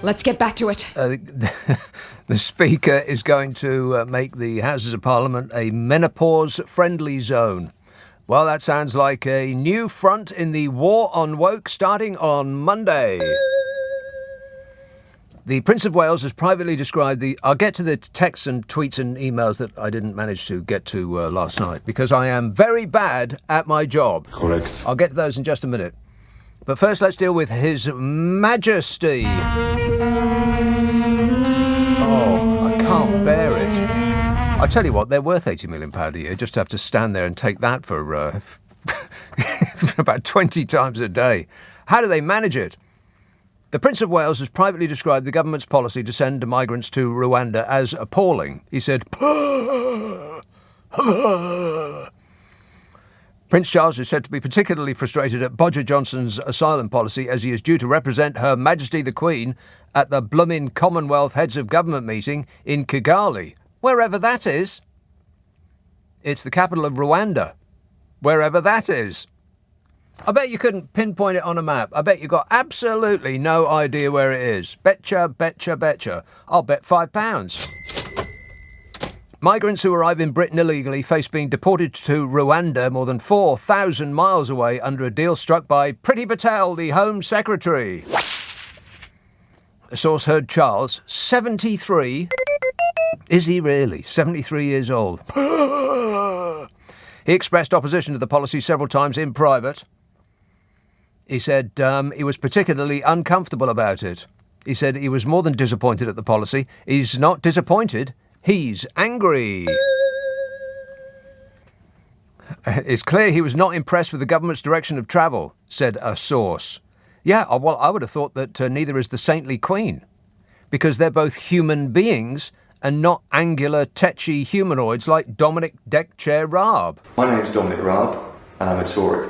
Let's get back to it. The Speaker is going to make the Houses of Parliament a menopause-friendly zone. Well, that sounds like a new front in the war on woke starting on Monday. The Prince of Wales has privately described the... I'll get to the texts and tweets and emails that I didn't manage to get to last night because I am very bad at my job. Correct. I'll get to those in just a minute. But first, let's deal with His Majesty. Oh, I can't bear it. I tell you what, they're worth £80 million a year just to have to stand there and take that for about 20 times a day. How do they manage it? The Prince of Wales has privately described the government's policy to send migrants to Rwanda as appalling. He said, Prince Charles is said to be particularly frustrated at Boris Johnson's asylum policy as he is due to represent Her Majesty the Queen at the bloomin' Commonwealth Heads of Government meeting in Kigali, wherever that is. It's the capital of Rwanda, wherever that is. I bet you couldn't pinpoint it on a map. I bet you got absolutely no idea where it is. Betcha, betcha, betcha. I'll bet £5. Migrants who arrive in Britain illegally face being deported to Rwanda more than 4,000 miles away under a deal struck by Priti Patel, the Home Secretary. A source heard Charles, 73... Is he really? 73 years old. He expressed opposition to the policy several times in private. He said he was particularly uncomfortable about it. He said he was more than disappointed at the policy. He's not disappointed. He's angry. It's clear he was not impressed with the government's direction of travel, said a source. Yeah, well, I would have thought that neither is the saintly Queen, because they're both human beings and not angular, tetchy humanoids like Dominic Deckchair Raab. My name's Dominic Raab, and I'm a Tory.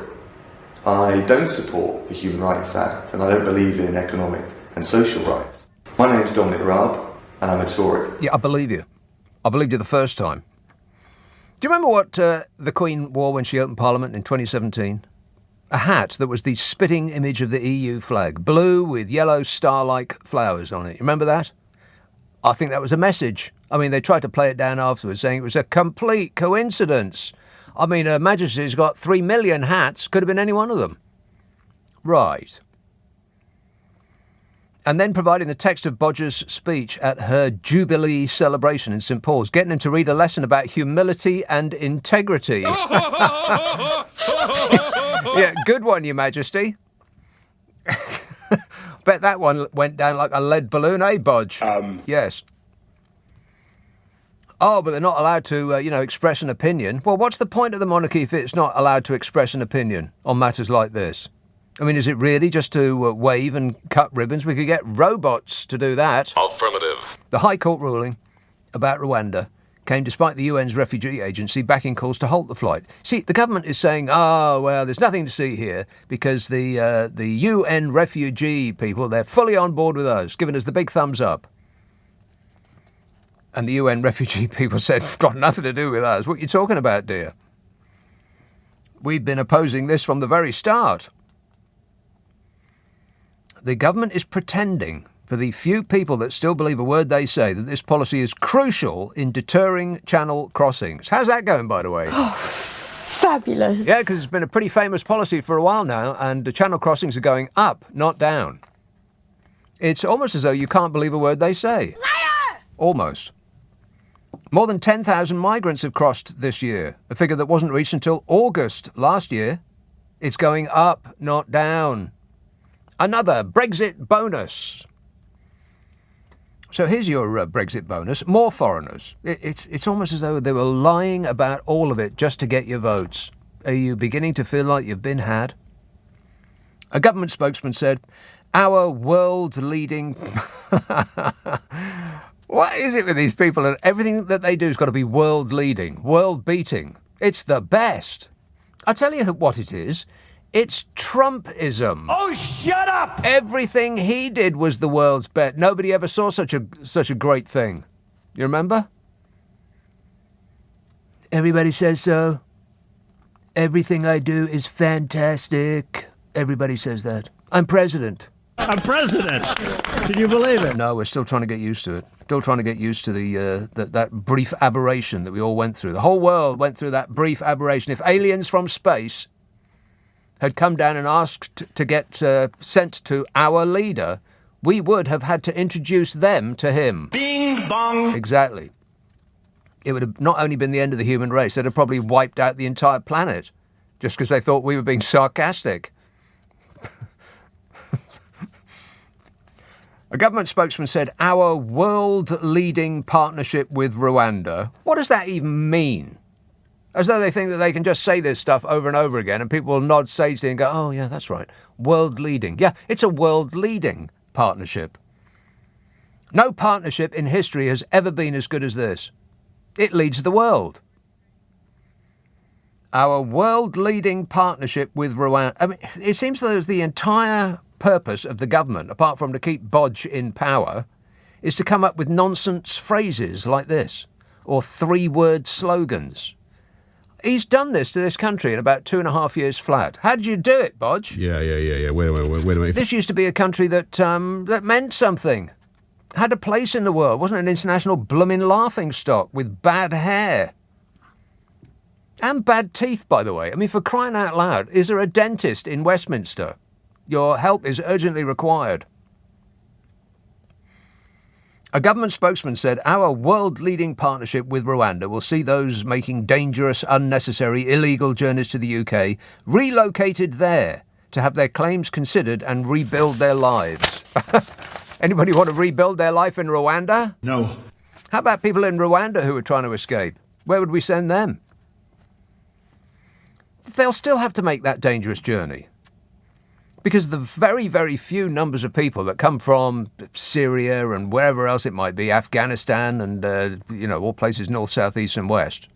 I don't support the Human Rights Act, and I don't believe in economic and social rights. My name's Dominic Raab, and I'm a Tory. Yeah, I believe you. I believed you the first time. Do you remember what the Queen wore when she opened Parliament in 2017? A hat that was the spitting image of the EU flag, blue with yellow star-like flowers on it. You remember that? I think that was a message. I mean, they tried to play it down afterwards, saying it was a complete coincidence. I mean, Her Majesty's got 3 million hats. Could have been any one of them. Right. And then providing the text of Bodger's speech at her Jubilee celebration in St Paul's, getting him to read a lesson about humility and integrity. Yeah, good one, Your Majesty. Bet that one went down like a lead balloon, eh, Bodge? Yes. Oh, but they're not allowed to, express an opinion. Well, what's the point of the monarchy if it's not allowed to express an opinion on matters like this? I mean, is it really just to wave and cut ribbons? We could get robots to do that. Affirmative. The High Court ruling about Rwanda came despite the UN's refugee agency backing calls to halt the flight. See, the government is saying, there's nothing to see here because the UN refugee people, they're fully on board with us, giving us the big thumbs up. And the UN refugee people said, got nothing to do with us. What are you talking about, dear? We've been opposing this from the very start. The government is pretending, for the few people that still believe a word they say, that this policy is crucial in deterring channel crossings. How's that going, by the way? Oh, fabulous. Yeah, because it's been a pretty famous policy for a while now, and the channel crossings are going up, not down. It's almost as though you can't believe a word they say. Liar! Almost. More than 10,000 migrants have crossed this year, a figure that wasn't reached until August last year. It's going up, not down. Another Brexit bonus. So here's your Brexit bonus. More foreigners. It's almost as though they were lying about all of it just to get your votes. Are you beginning to feel like you've been had? A government spokesman said, our world-leading... What is it with these people? And everything that they do has got to be world-leading, world-beating. It's the best. I'll tell you what it is. It's Trumpism. Oh, shut up! Everything he did was the world's best. Nobody ever saw such a great thing. You remember? Everybody says so. Everything I do is fantastic. Everybody says that. I'm president. a president. Can you believe it? No, we're still trying to get used to it. Still trying to get used to that brief aberration that we all went through. The whole world went through that brief aberration. If aliens from space had come down and asked to get sent to our leader, we would have had to introduce them to him. Bing bong. Exactly. It would have not only been the end of the human race, they'd have probably wiped out the entire planet just because they thought we were being sarcastic. A government spokesman said, our world-leading partnership with Rwanda. What does that even mean? As though they think that they can just say this stuff over and over again and people will nod sagely and go, oh, yeah, that's right. World-leading. Yeah, it's a world-leading partnership. No partnership in history has ever been as good as this. It leads the world. Our world-leading partnership with Rwanda. I mean, it seems that there's the entire purpose of the government, apart from to keep Bodge in power, is to come up with nonsense phrases like this, or three-word slogans. He's done this to this country in about 2.5 years flat. How did you do it, Bodge? Yeah. Wait a minute. This used to be a country that meant something, had a place in the world, wasn't an international blooming laughingstock with bad hair. And bad teeth, by the way. I mean, for crying out loud, is there a dentist in Westminster? Your help is urgently required. A government spokesman said, our world-leading partnership with Rwanda will see those making dangerous, unnecessary, illegal journeys to the UK relocated there to have their claims considered and rebuild their lives. Anybody want to rebuild their life in Rwanda? No. How about people in Rwanda who are trying to escape? Where would we send them? They'll still have to make that dangerous journey. Because the very, very few numbers of people that come from Syria and wherever else it might be, Afghanistan and, all places north, south, east and west,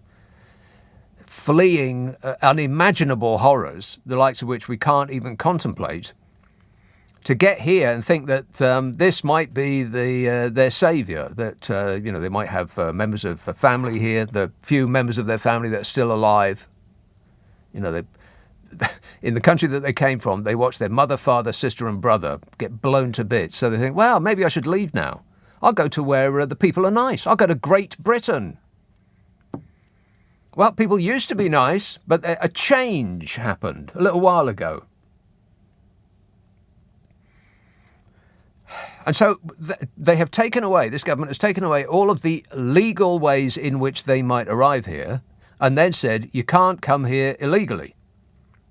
fleeing unimaginable horrors, the likes of which we can't even contemplate, to get here and think that this might be their saviour, that, they might have members of a family here, the few members of their family that are still alive. In the country that they came from, they watched their mother, father, sister and brother get blown to bits. So they think, well, maybe I should leave now. I'll go to where the people are nice. I'll go to Great Britain. Well, people used to be nice, but a change happened a little while ago. And so they have taken away, this government has taken away all of the legal ways in which they might arrive here and then said, you can't come here illegally,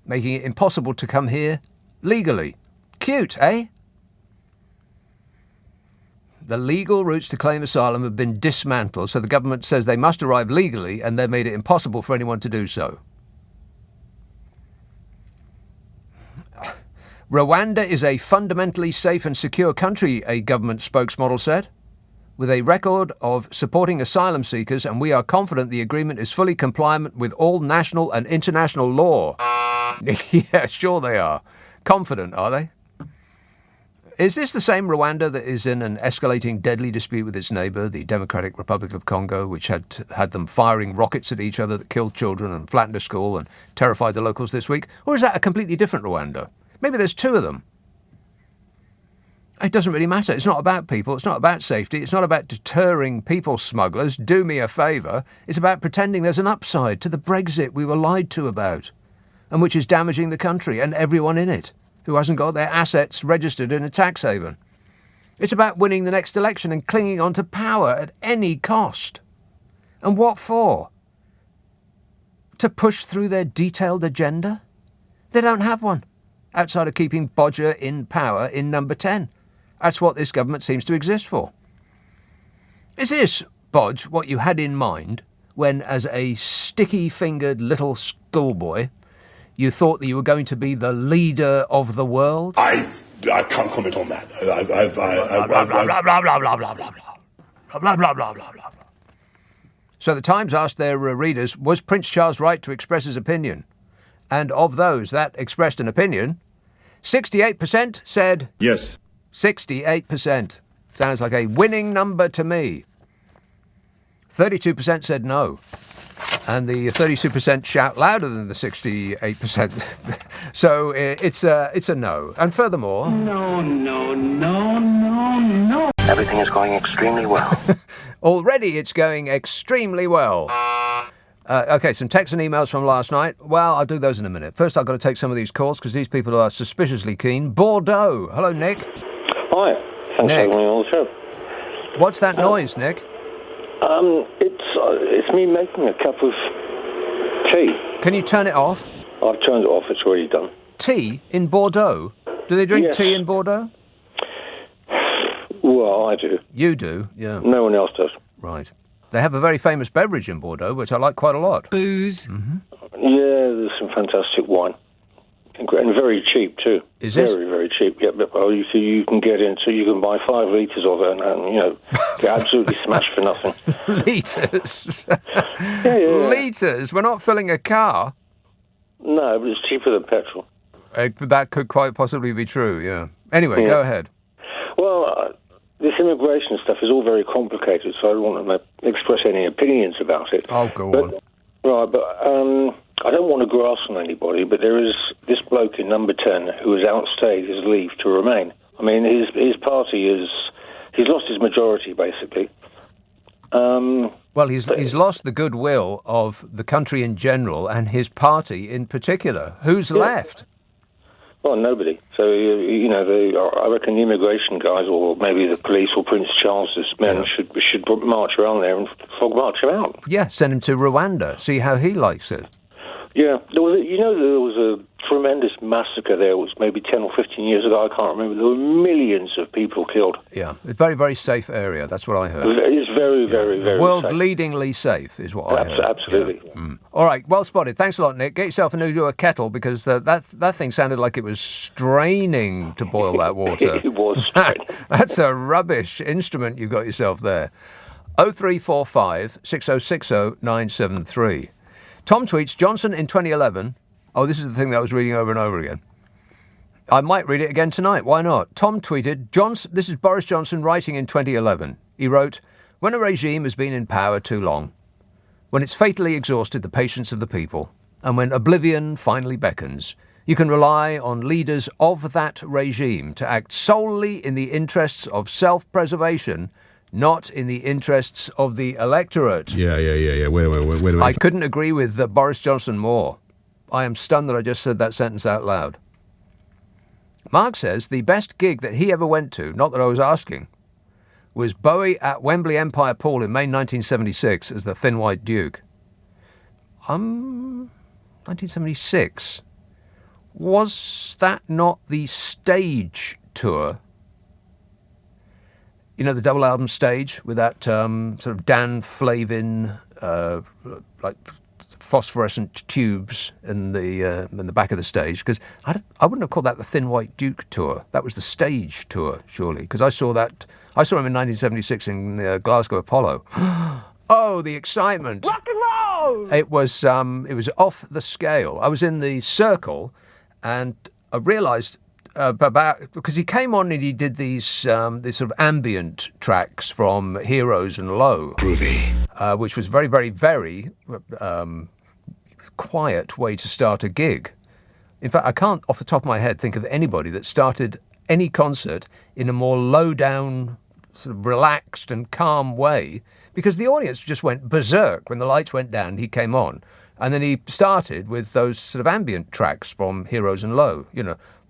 making it impossible to come here legally. Cute, eh? The legal routes to claim asylum have been dismantled, so the government says they must arrive legally and they've made it impossible for anyone to do so. Rwanda is a fundamentally safe and secure country, a government spokesmodel said, with a record of supporting asylum seekers, and we are confident the agreement is fully compliant with all national and international law. Yeah, sure they are. Confident, are they? Is this the same Rwanda that is in an escalating deadly dispute with its neighbour, the Democratic Republic of Congo, which had them firing rockets at each other that killed children and flattened a school and terrified the locals this week? Or is that a completely different Rwanda? Maybe there's two of them. It doesn't really matter. It's not about people. It's not about safety. It's not about deterring people smugglers. Do me a favour. It's about pretending there's an upside to the Brexit we were lied to about, and which is damaging the country and everyone in it who hasn't got their assets registered in a tax haven. It's about winning the next election and clinging on to power at any cost. And what for? To push through their detailed agenda? They don't have one, outside of keeping Bodger in power in number 10. That's what this government seems to exist for. Is this, Bodge, what you had in mind when, as a sticky-fingered little schoolboy, you thought that you were going to be the leader of the world? I can't comment on that. So the Times asked their readers, was Prince Charles right to express his opinion? And of those that expressed an opinion, 68% said Yes. 68%. Sounds like a winning number to me. 32% said no. And the 32% shout louder than the 68%. So it's a no. And furthermore... No. Everything is going extremely well. Already it's going extremely well. Okay, some texts and emails from last night. Well, I'll do those in a minute. First, I've got to take some of these calls because these people are suspiciously keen. Bordeaux. Hello, Nick. Hi. Thanks for having me on the show. What's that noise, Nick? It's me making a cup of tea. Can you turn it off? I've turned it off. It's already done. Tea in Bordeaux? Do they drink Yes. tea in Bordeaux? Well, I do. You do, yeah. No one else does. Right. They have a very famous beverage in Bordeaux, which I like quite a lot. Booze. Yeah, there's some fantastic wine. And very cheap, too. Is it? Very, very cheap. Yeah, but you can get into, you can buy 5 litres of it and get absolutely smashed for nothing. Litres? Yeah. Litres? We're not filling a car. No, but it's cheaper than petrol. That could quite possibly be true, yeah. Anyway, go ahead. Well, this immigration stuff is all very complicated, so I don't want to express any opinions about it. Oh, go on. Right, but I don't want to grass on anybody, but there is this bloke in number 10 who has outstayed his leave to remain. I mean, his party he's lost his majority, basically. Well, he's lost the goodwill of the country in general and his party in particular. Who's left? Well, nobody. So, I reckon the immigration guys, or maybe the police or Prince Charles's men should march around there and fog march him out. Yeah, send him to Rwanda, see how he likes it. Yeah, there was a tremendous massacre there. It was maybe 10 or 15 years ago, I can't remember. There were millions of people killed. Yeah, it's a very, very safe area, that's what I heard. It's very, very, very World-leadingly safe is what I heard. Absolutely. Yeah. All right, well spotted. Thanks a lot, Nick. Get yourself a new kettle because that thing sounded like it was straining to boil that water. It was straining. That's a rubbish instrument you've got yourself there. 0345 6060 973. Tom tweets, Johnson in 2011... Oh, this is the thing that I was reading over and over again. I might read it again tonight. Why not? Tom tweeted, this is Boris Johnson writing in 2011. He wrote, when a regime has been in power too long, when it's fatally exhausted the patience of the people, and when oblivion finally beckons, you can rely on leaders of that regime to act solely in the interests of self-preservation, not in the interests of the electorate. Yeah. Wait a minute. I couldn't agree with Boris Johnson more. I am stunned that I just said that sentence out loud. Mark says the best gig that he ever went to, not that I was asking, was Bowie at Wembley Empire Pool in May 1976 as the Thin White Duke. 1976? Was that not the stage tour? You know, the double album stage with that sort of Dan Flavin, like phosphorescent tubes in the back of the stage, because I wouldn't have called that the Thin White Duke tour. That was the stage tour, surely, because I saw him in 1976 in the Glasgow Apollo. Oh, the excitement! Rock and roll! It was off the scale. I was in the circle, and I realised because he came on and he did these sort of ambient tracks from Heroes and Low, which was very, very, very quiet way to start a gig. In fact, I can't, off the top of my head, think of anybody that started any concert in a more low-down, sort of relaxed and calm way, because the audience just went berserk when the lights went down. He came on, and then he started with those sort of ambient tracks from Heroes and Low,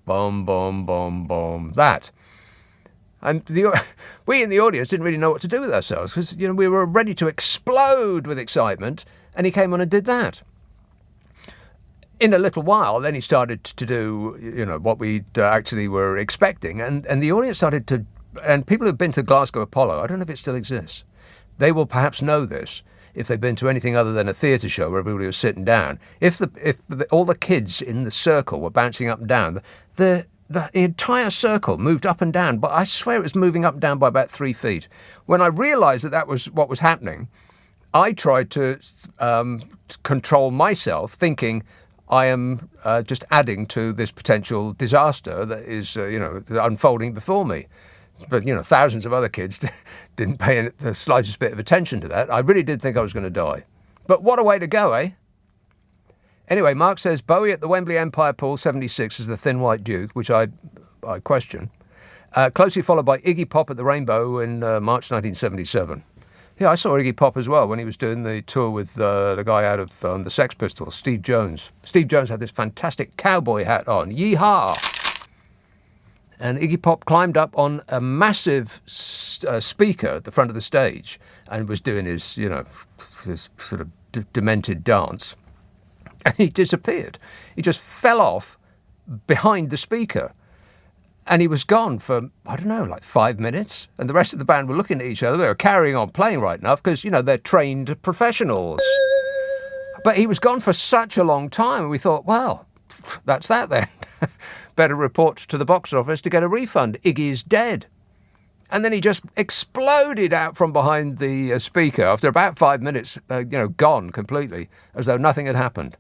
boom, boom, boom, boom, that. And we in the audience didn't really know what to do with ourselves because, we were ready to explode with excitement, and he came on and did that. In a little while, then he started to do, what we actually were expecting, and the audience started to, and people who've been to Glasgow Apollo, I don't know if it still exists, they will perhaps know this, if they've been to anything other than a theatre show where everybody was sitting down. If all the kids in the circle were bouncing up and down, the entire circle moved up and down, but I swear it was moving up and down by about 3 feet. When I realised that was what was happening, I tried to control myself, thinking I am just adding to this potential disaster that is, unfolding before me. But, thousands of other kids didn't pay the slightest bit of attention to that. I really did think I was going to die. But what a way to go, eh? Anyway, Mark says Bowie at the Wembley Empire Pool 76 is the Thin White Duke, which I question. Closely followed by Iggy Pop at the Rainbow in March 1977. Yeah, I saw Iggy Pop as well when he was doing the tour with the guy out of the Sex Pistols, Steve Jones. Steve Jones had this fantastic cowboy hat on. Yee-haw! And Iggy Pop climbed up on a massive speaker at the front of the stage and was doing his, this sort of demented dance. And he disappeared. He just fell off behind the speaker. And he was gone for, 5 minutes. And the rest of the band were looking at each other. They were carrying on playing right enough because, they're trained professionals. But he was gone for such a long time. And we thought, well, that's that then. Better report to the box office to get a refund. Iggy's dead. And then he just exploded out from behind the speaker after about 5 minutes, gone completely, as though nothing had happened.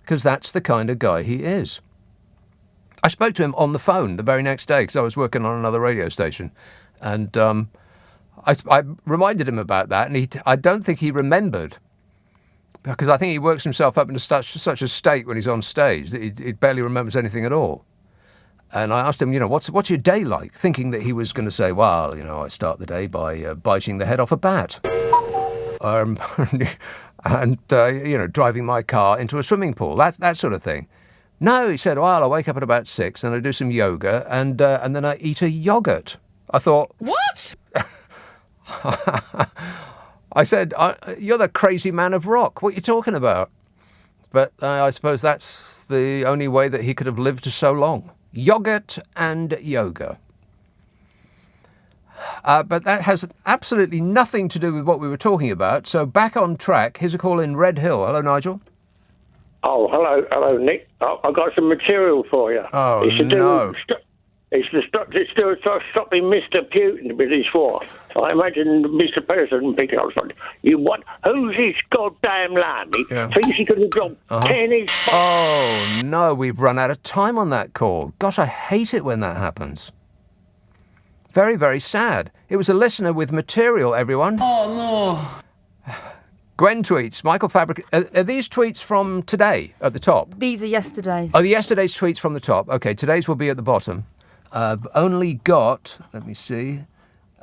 Because that's the kind of guy he is. I spoke to him on the phone the very next day because I was working on another radio station. And I reminded him about that, and I don't think he remembered. Because I think he works himself up into such a state when he's on stage that he barely remembers anything at all. And I asked him, what's your day like? Thinking that he was going to say, well, I start the day by biting the head off a bat. And driving my car into a swimming pool, that sort of thing. No, he said, well, I wake up at about 6 and I do some yoga and then I eat a yogurt. I thought... What? I said, you're the crazy man of rock. What are you talking about? But I suppose that's the only way that he could have lived so long. Yogurt and yoga. But that has absolutely nothing to do with what we were talking about. So back on track, here's a call in Red Hill. Hello, Nigel. Oh, hello, Nick. I've got some material for you. Oh, no. It's to stop stopping Mr. Putin with his war. I imagine Mr. President picking up something. Who's this goddamn lamb? He thinks he could have got tennis. Oh, no, we've run out of time on that call. Gosh, I hate it when that happens. Very, very sad. It was a listener with material, everyone. Oh, no. Gwen tweets, Michael Fabric... Are these tweets from today at the top? These are yesterday's. Oh, yesterday's tweets from the top. Okay, today's will be at the bottom. I've only got, let me see,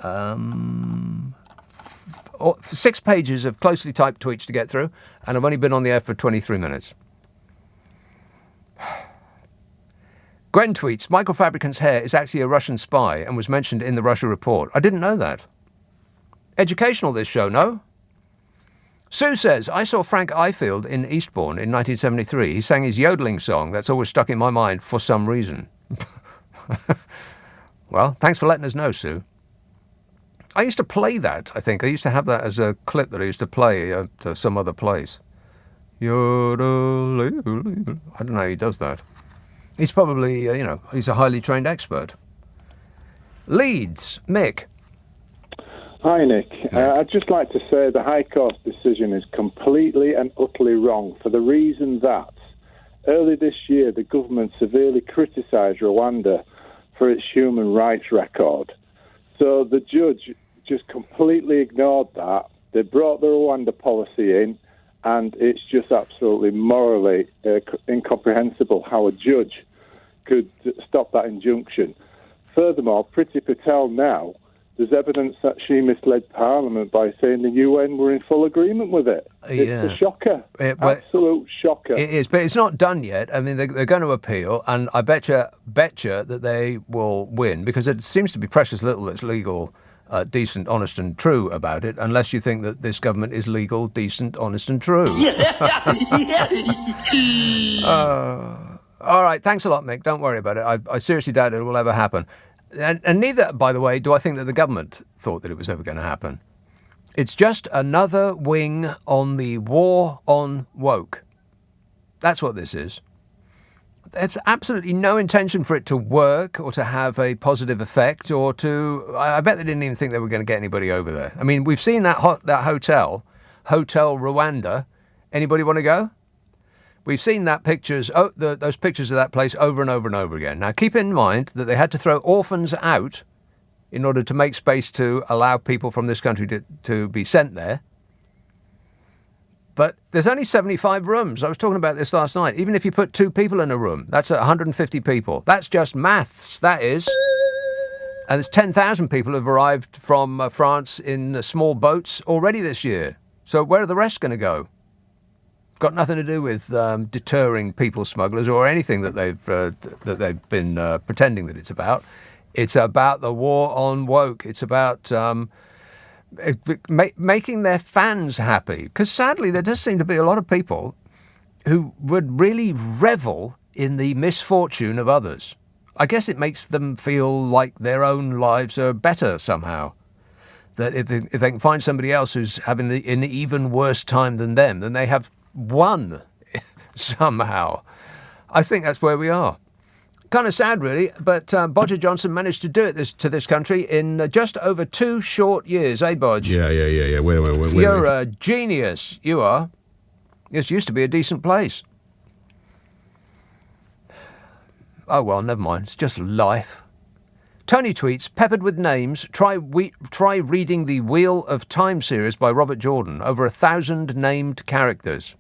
6 pages of closely typed tweets to get through, and I've only been on the air for 23 minutes. Gwen tweets, Michael Fabricant's hair is actually a Russian spy and was mentioned in the Russia report. I didn't know that. Educational, this show, no? Sue says, I saw Frank Ifield in Eastbourne in 1973. He sang his yodeling song that's always stuck in my mind for some reason. Well, thanks for letting us know, Sue. I used to play that, I think. I used to have that as a clip that I used to play to some other place. Yodeling. I don't know how he does that. He's probably, he's a highly trained expert. Leeds, Mick. Hi, Nick. I'd just like to say the High Court's decision is completely and utterly wrong for the reason that early this year the government severely criticised Rwanda for its human rights record. So the judge just completely ignored that. They brought the Rwanda policy in, and it's just absolutely morally incomprehensible how a judge could stop that injunction. Furthermore, Priti Patel now, there's evidence that she misled Parliament by saying the UN were in full agreement with it. It's a shocker. Absolute shocker. It is, but it's not done yet. I mean, they're going to appeal, and I betcha that they will win, because it seems to be precious little that's legal, decent, honest and true about it, unless you think that this government is legal, decent, honest and true. All right, thanks a lot, Mick. Don't worry about it. I seriously doubt it will ever happen. And neither, by the way, do I think that the government thought that it was ever going to happen. It's just another wing on the war on woke. That's what this is. There's absolutely no intention for it to work or to have a positive effect or to... I bet they didn't even think they were going to get anybody over there. I mean, we've seen that Hotel Rwanda. Anybody want to go? We've seen that those pictures of that place over and over and over again. Now, keep in mind that they had to throw orphans out in order to make space to allow people from this country to be sent there. But there's only 75 rooms. I was talking about this last night. Even if you put 2 people in a room, that's 150 people. That's just maths, that is. And there's 10,000 people who have arrived from France in small boats already this year. So where are the rest going to go? Got nothing to do with deterring people smugglers or anything that they've been pretending that it's about. It's about the war on woke. It's about making their fans happy. Because sadly, there does seem to be a lot of people who would really revel in the misfortune of others. I guess it makes them feel like their own lives are better somehow. That if they can find somebody else who's having an even worse time than them, then they have won somehow. I think that's where we are. Kind of sad, really, but Boris Johnson managed to do it to this country in just over 2 short years, eh, Bodge? Yeah. You're a genius, you are. This used to be a decent place. Oh, well, never mind. It's just life. Tony tweets, peppered with names, try reading the Wheel of Time series by Robert Jordan, over 1,000 named characters.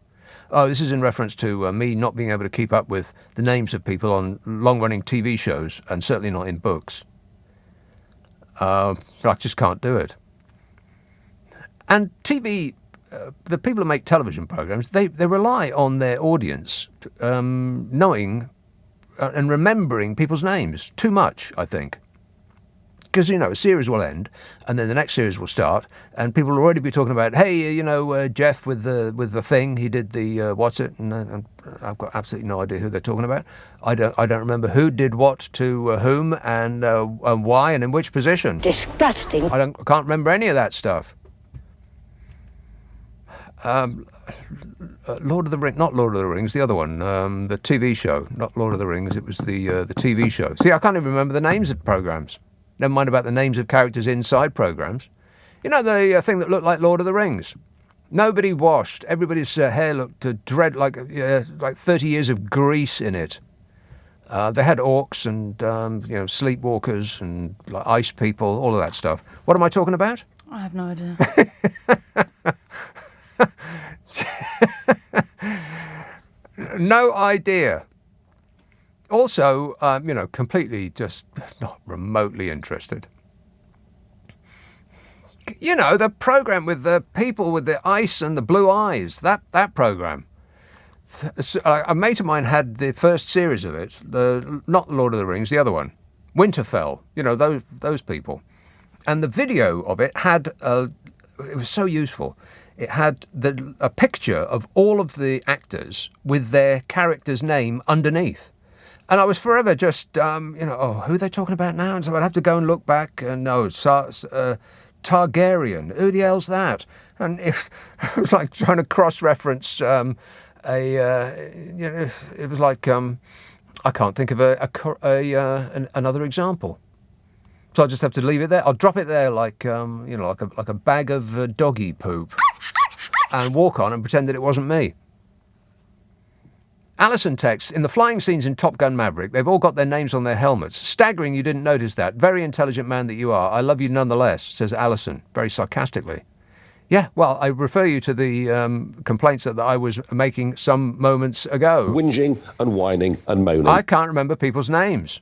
Oh, this is in reference to me not being able to keep up with the names of people on long-running TV shows, and certainly not in books. I just can't do it. And TV, the people who make television programs, they rely on their audience knowing and remembering people's names too much, I think. Because, a series will end, and then the next series will start, and people will already be talking about, hey, Jeff with the thing, he did the what's it, and I've got absolutely no idea who they're talking about. I don't remember who did what to whom, and why, and in which position. Disgusting. I can't remember any of that stuff. Lord of the Rings, not Lord of the Rings, the other one, the TV show, not Lord of the Rings, it was the TV show. See, I can't even remember the names of programs. Never mind about the names of characters inside programs. The thing that looked like Lord of the Rings. Nobody washed. Everybody's hair looked like 30 years of grease in it. They had orcs and sleepwalkers and ice people, all of that stuff. What am I talking about? I have no idea. No idea. Also, completely just not remotely interested. The program with the people with the ice and the blue eyes, that program. A mate of mine had the first series of it, not Lord of the Rings, the other one, Winterfell, those people. And the video of it had, it was so useful. It had a picture of all of the actors with their character's name underneath. And I was forever just, who are they talking about now? And so I'd have to go and look back and Targaryen, who the hell's that? And it was like trying to cross-reference it was like, I can't think of another example. So I'll just have to leave it there. I'll drop it there like a bag of doggy poop and walk on and pretend that it wasn't me. Alison texts, in the flying scenes in Top Gun Maverick, they've all got their names on their helmets. Staggering you didn't notice that. Very intelligent man that you are. I love you nonetheless, says Alison, very sarcastically. Yeah, well, I refer you to the complaints that I was making some moments ago. Whinging and whining and moaning. I can't remember people's names.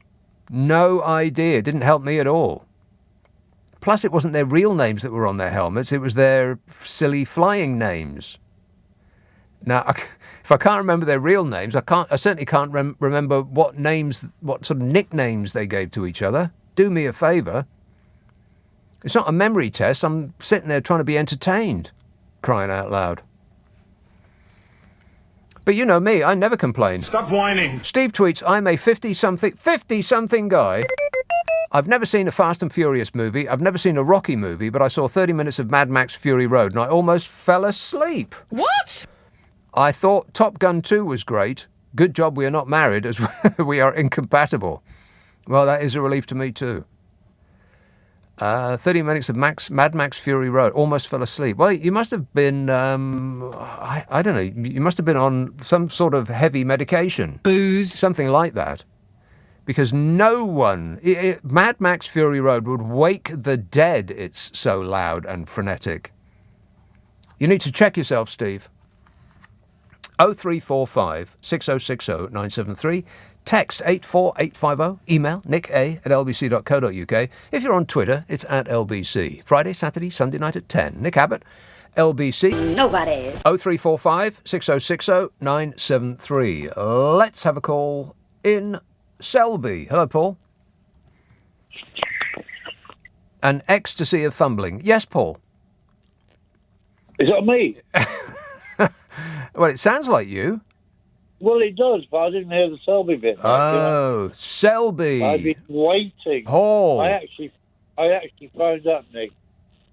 No idea. It didn't help me at all. Plus, it wasn't their real names that were on their helmets. It was their silly flying names. Now, if I can't remember their real names, I certainly can't remember what sort of nicknames they gave to each other. Do me a favour. It's not a memory test. I'm sitting there trying to be entertained, crying out loud. But you know me, I never complain. Stop whining. Steve tweets, I'm a 50-something guy. I've never seen a Fast and Furious movie. I've never seen a Rocky movie, but I saw 30 minutes of Mad Max Fury Road and I almost fell asleep. What? I thought Top Gun 2 was great. Good job we are not married as we are incompatible. Well, that is a relief to me too. 30 minutes of Mad Max Fury Road. Almost fell asleep. Well, you must have been, I don't know, you must have been on some sort of heavy medication. Booze. Something like that. because no one... Mad Max Fury Road would wake the dead, it's so loud and frenetic. You need to check yourself, Steve. 0345 6060 973. Text 84850. Email nick@lbc.co.uk. If you're on Twitter, it's @LBC. Friday, Saturday, Sunday night at 10. Nick Abbot, LBC. Nobody. 0345 6060 973. Let's have a call in Selby. Hello, Paul. An ecstasy of fumbling. Yes, Paul. Is that me? Well, it sounds like you. Well, it does, but I didn't hear the Selby bit. Oh, Selby. I've been waiting. Paul. I actually phoned up, Nick, to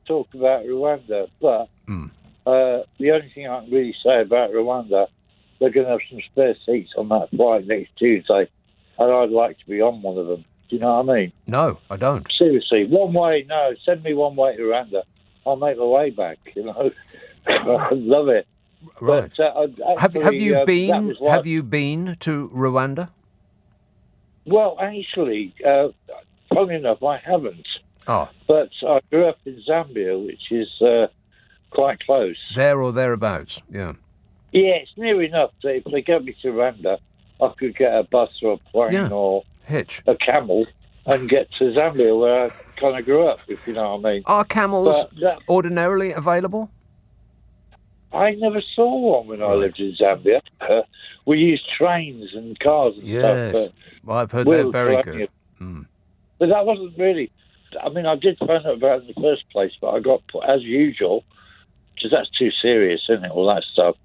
talk about Rwanda, but the only thing I can really say about Rwanda, they're going to have some spare seats on that flight next Tuesday, and I'd like to be on one of them. Do you know what I mean? No, I don't. Seriously, one way, no, send me one way to Rwanda. I'll make my way back, you know. I love it. Right. But, have you been? Have you been to Rwanda? Well, actually, funny enough, I haven't. Oh. But I grew up in Zambia, which is quite close. There or thereabouts. Yeah. Yeah, it's near enough that if they get me to Rwanda, I could get a bus or a plane or hitch a camel and get to Zambia, where I kind of grew up, if you know what I mean. Are camels ordinarily available? I never saw one when I lived in Zambia. We used trains and cars and stuff. But well, I've heard they're very good. But that wasn't really... I mean, I did find out about it in the first place, but I got, as usual, because that's too serious, isn't it, all that stuff.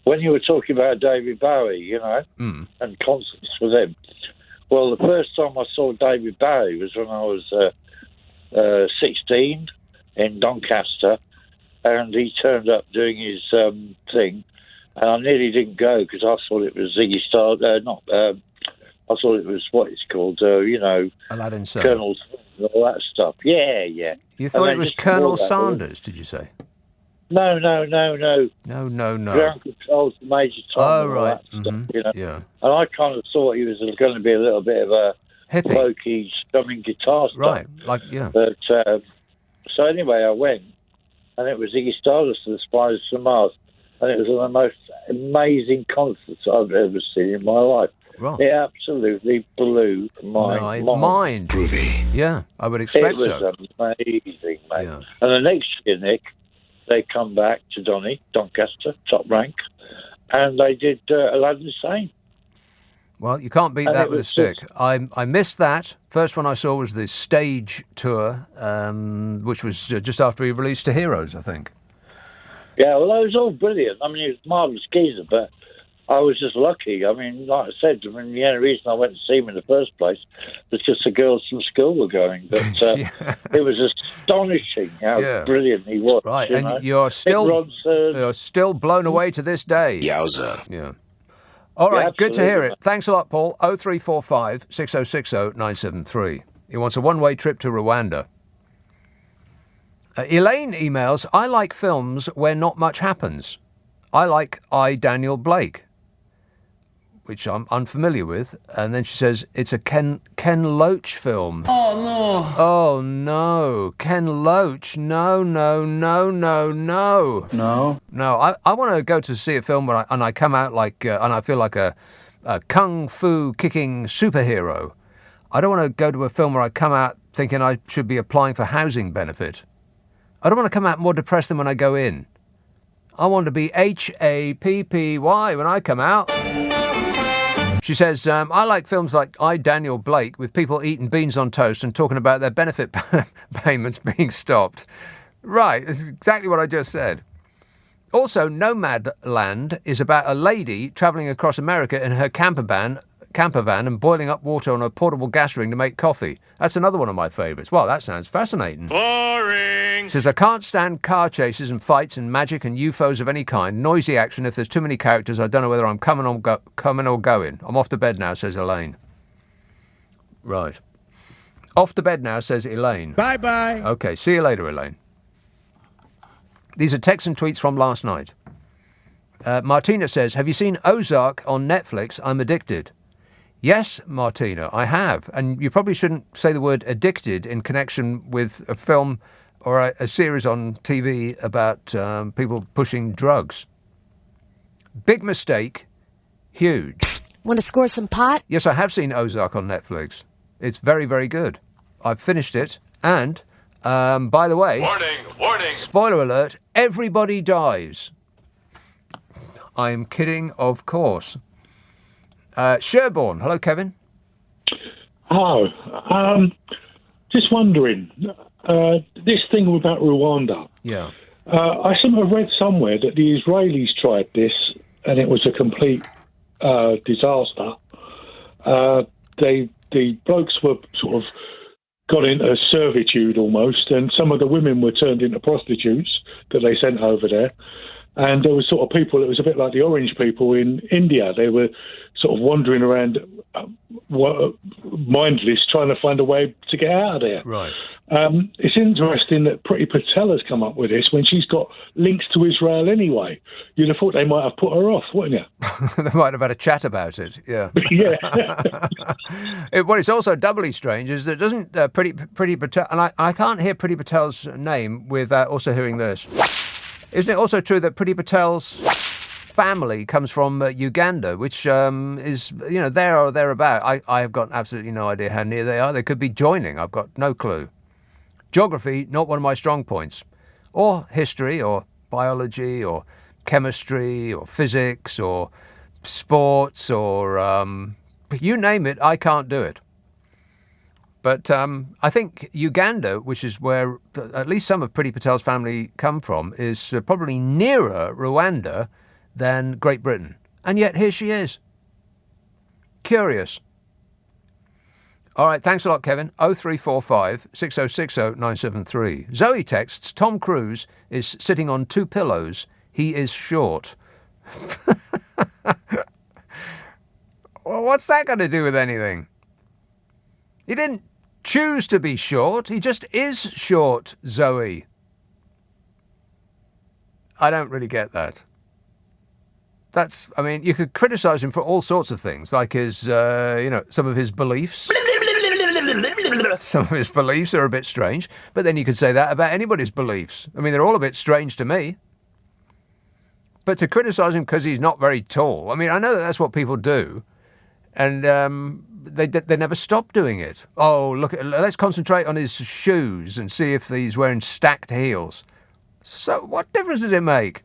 When you were talking about David Bowie, you know, and concerts with him, well, the first time I saw David Bowie was when I was 16 in Doncaster, and he turned up doing his thing, and I nearly didn't go because I thought it was Ziggy Stardust. I thought it was what it's called, you know, Aladdin Sane. Colonel and all that stuff. Yeah. You thought it was Colonel Sanders, did you say? No. No. Ground Control's the Major Tom. Oh, and all right. that stuff, you know? Yeah. And I kind of thought he was going to be a little bit of a hippie, folky, strumming guitar stuff. Right, like, yeah. But, so anyway, I went, and it was Ziggy Stardust and the Spiders from Mars, and it was one of the most amazing concerts I've ever seen in my life. Right. It absolutely blew my mind. Yeah, I would expect so. It was amazing, mate. Yeah. And the next year, Nick, they come back to Doncaster, top rank, and they did Aladdin Sane. Well, you can't beat that with a stick. I missed that. First one I saw was the stage tour, which was just after he released To Heroes, I think. Yeah, well, that was all brilliant. I mean, he was a marvellous geezer, but I was just lucky. I mean, like I said, the only reason I went to see him in the first place was because the girls from school were going. But it was astonishing how brilliant he was. Right, you and know? you're still blown away to this day. Yowza. Yeah. All right, Yeah, good to hear it. mate. Thanks a lot, Paul. 0345 6060 973. He wants a one-way trip to Rwanda. Elaine emails, I like films where not much happens. I like Daniel Blake, which I'm unfamiliar with. And then she says, it's a Ken Loach film. Oh, no. Oh, no. Ken Loach. No. I want to go to see a film and I come out like, and I feel like a kung fu kicking superhero. I don't want to go to a film where I come out thinking I should be applying for housing benefit. I don't want to come out more depressed than when I go in. I want to be happy when I come out. She says, I like films like Daniel Blake with people eating beans on toast and talking about their benefit payments being stopped. Right, that's exactly what I just said. Also, Nomadland is about a lady travelling across America in her camper van and boiling up water on a portable gas ring to make coffee. That's another one of my favourites. Well, that sounds fascinating. Boring! Says, I can't stand car chases and fights and magic and UFOs of any kind. Noisy action. If there's too many characters, I don't know whether I'm coming or going. I'm off to bed now, says Elaine. Right. Off to bed now, says Elaine. Bye-bye. Okay, see you later, Elaine. These are texts and tweets from last night. Martina says, have you seen Ozark on Netflix? I'm addicted. Yes, Martina, I have. And you probably shouldn't say the word addicted in connection with a film or a series on TV about people pushing drugs. Big mistake. Huge. Want to score some pot? Yes, I have seen Ozark on Netflix. It's very, very good. I've finished it. And, by the way... Warning! Spoiler alert, everybody dies. I am kidding, of course. Sherborne. Hello, Kevin. Hello. Just wondering, this thing about Rwanda. Yeah. I sort of read somewhere that the Israelis tried this and it was a complete disaster. The blokes were sort of got into servitude almost, and some of the women were turned into prostitutes that they sent over there. And there was sort of people, it was a bit like the orange people in India. They were sort of wandering around mindless, trying to find a way to get out of there. Right. It's interesting that Priti Patel has come up with this when she's got links to Israel anyway. You'd have thought they might have put her off, wouldn't you? They might have had a chat about it, yeah. Yeah. What is also doubly strange is that it doesn't Priti Patel, and I can't hear Priti Patel's name without also hearing this. Isn't it also true that Priti Patel's family comes from Uganda, which is, there or thereabout? I have got absolutely no idea how near they are. They could be joining. I've got no clue. Geography, not one of my strong points. Or history, or biology, or chemistry, or physics, or sports, or you name it, I can't do it. But I think Uganda, which is where at least some of Priti Patel's family come from, is probably nearer Rwanda than Great Britain. And yet here she is. Curious. All right, thanks a lot, Kevin. 0345 6060 973. Zoe texts, Tom Cruise is sitting on 2 pillows. He is short. Well, what's that got to do with anything? He didn't choose to be short. He just is short, Zoe. I don't really get that. You could criticise him for all sorts of things, like his, some of his beliefs. Some of his beliefs are a bit strange, but then you could say that about anybody's beliefs. I mean, they're all a bit strange to me. But to criticise him because he's not very tall, I know that that's what people do, and they never stop doing it. Oh, let's concentrate on his shoes and see if he's wearing stacked heels. So what difference does it make?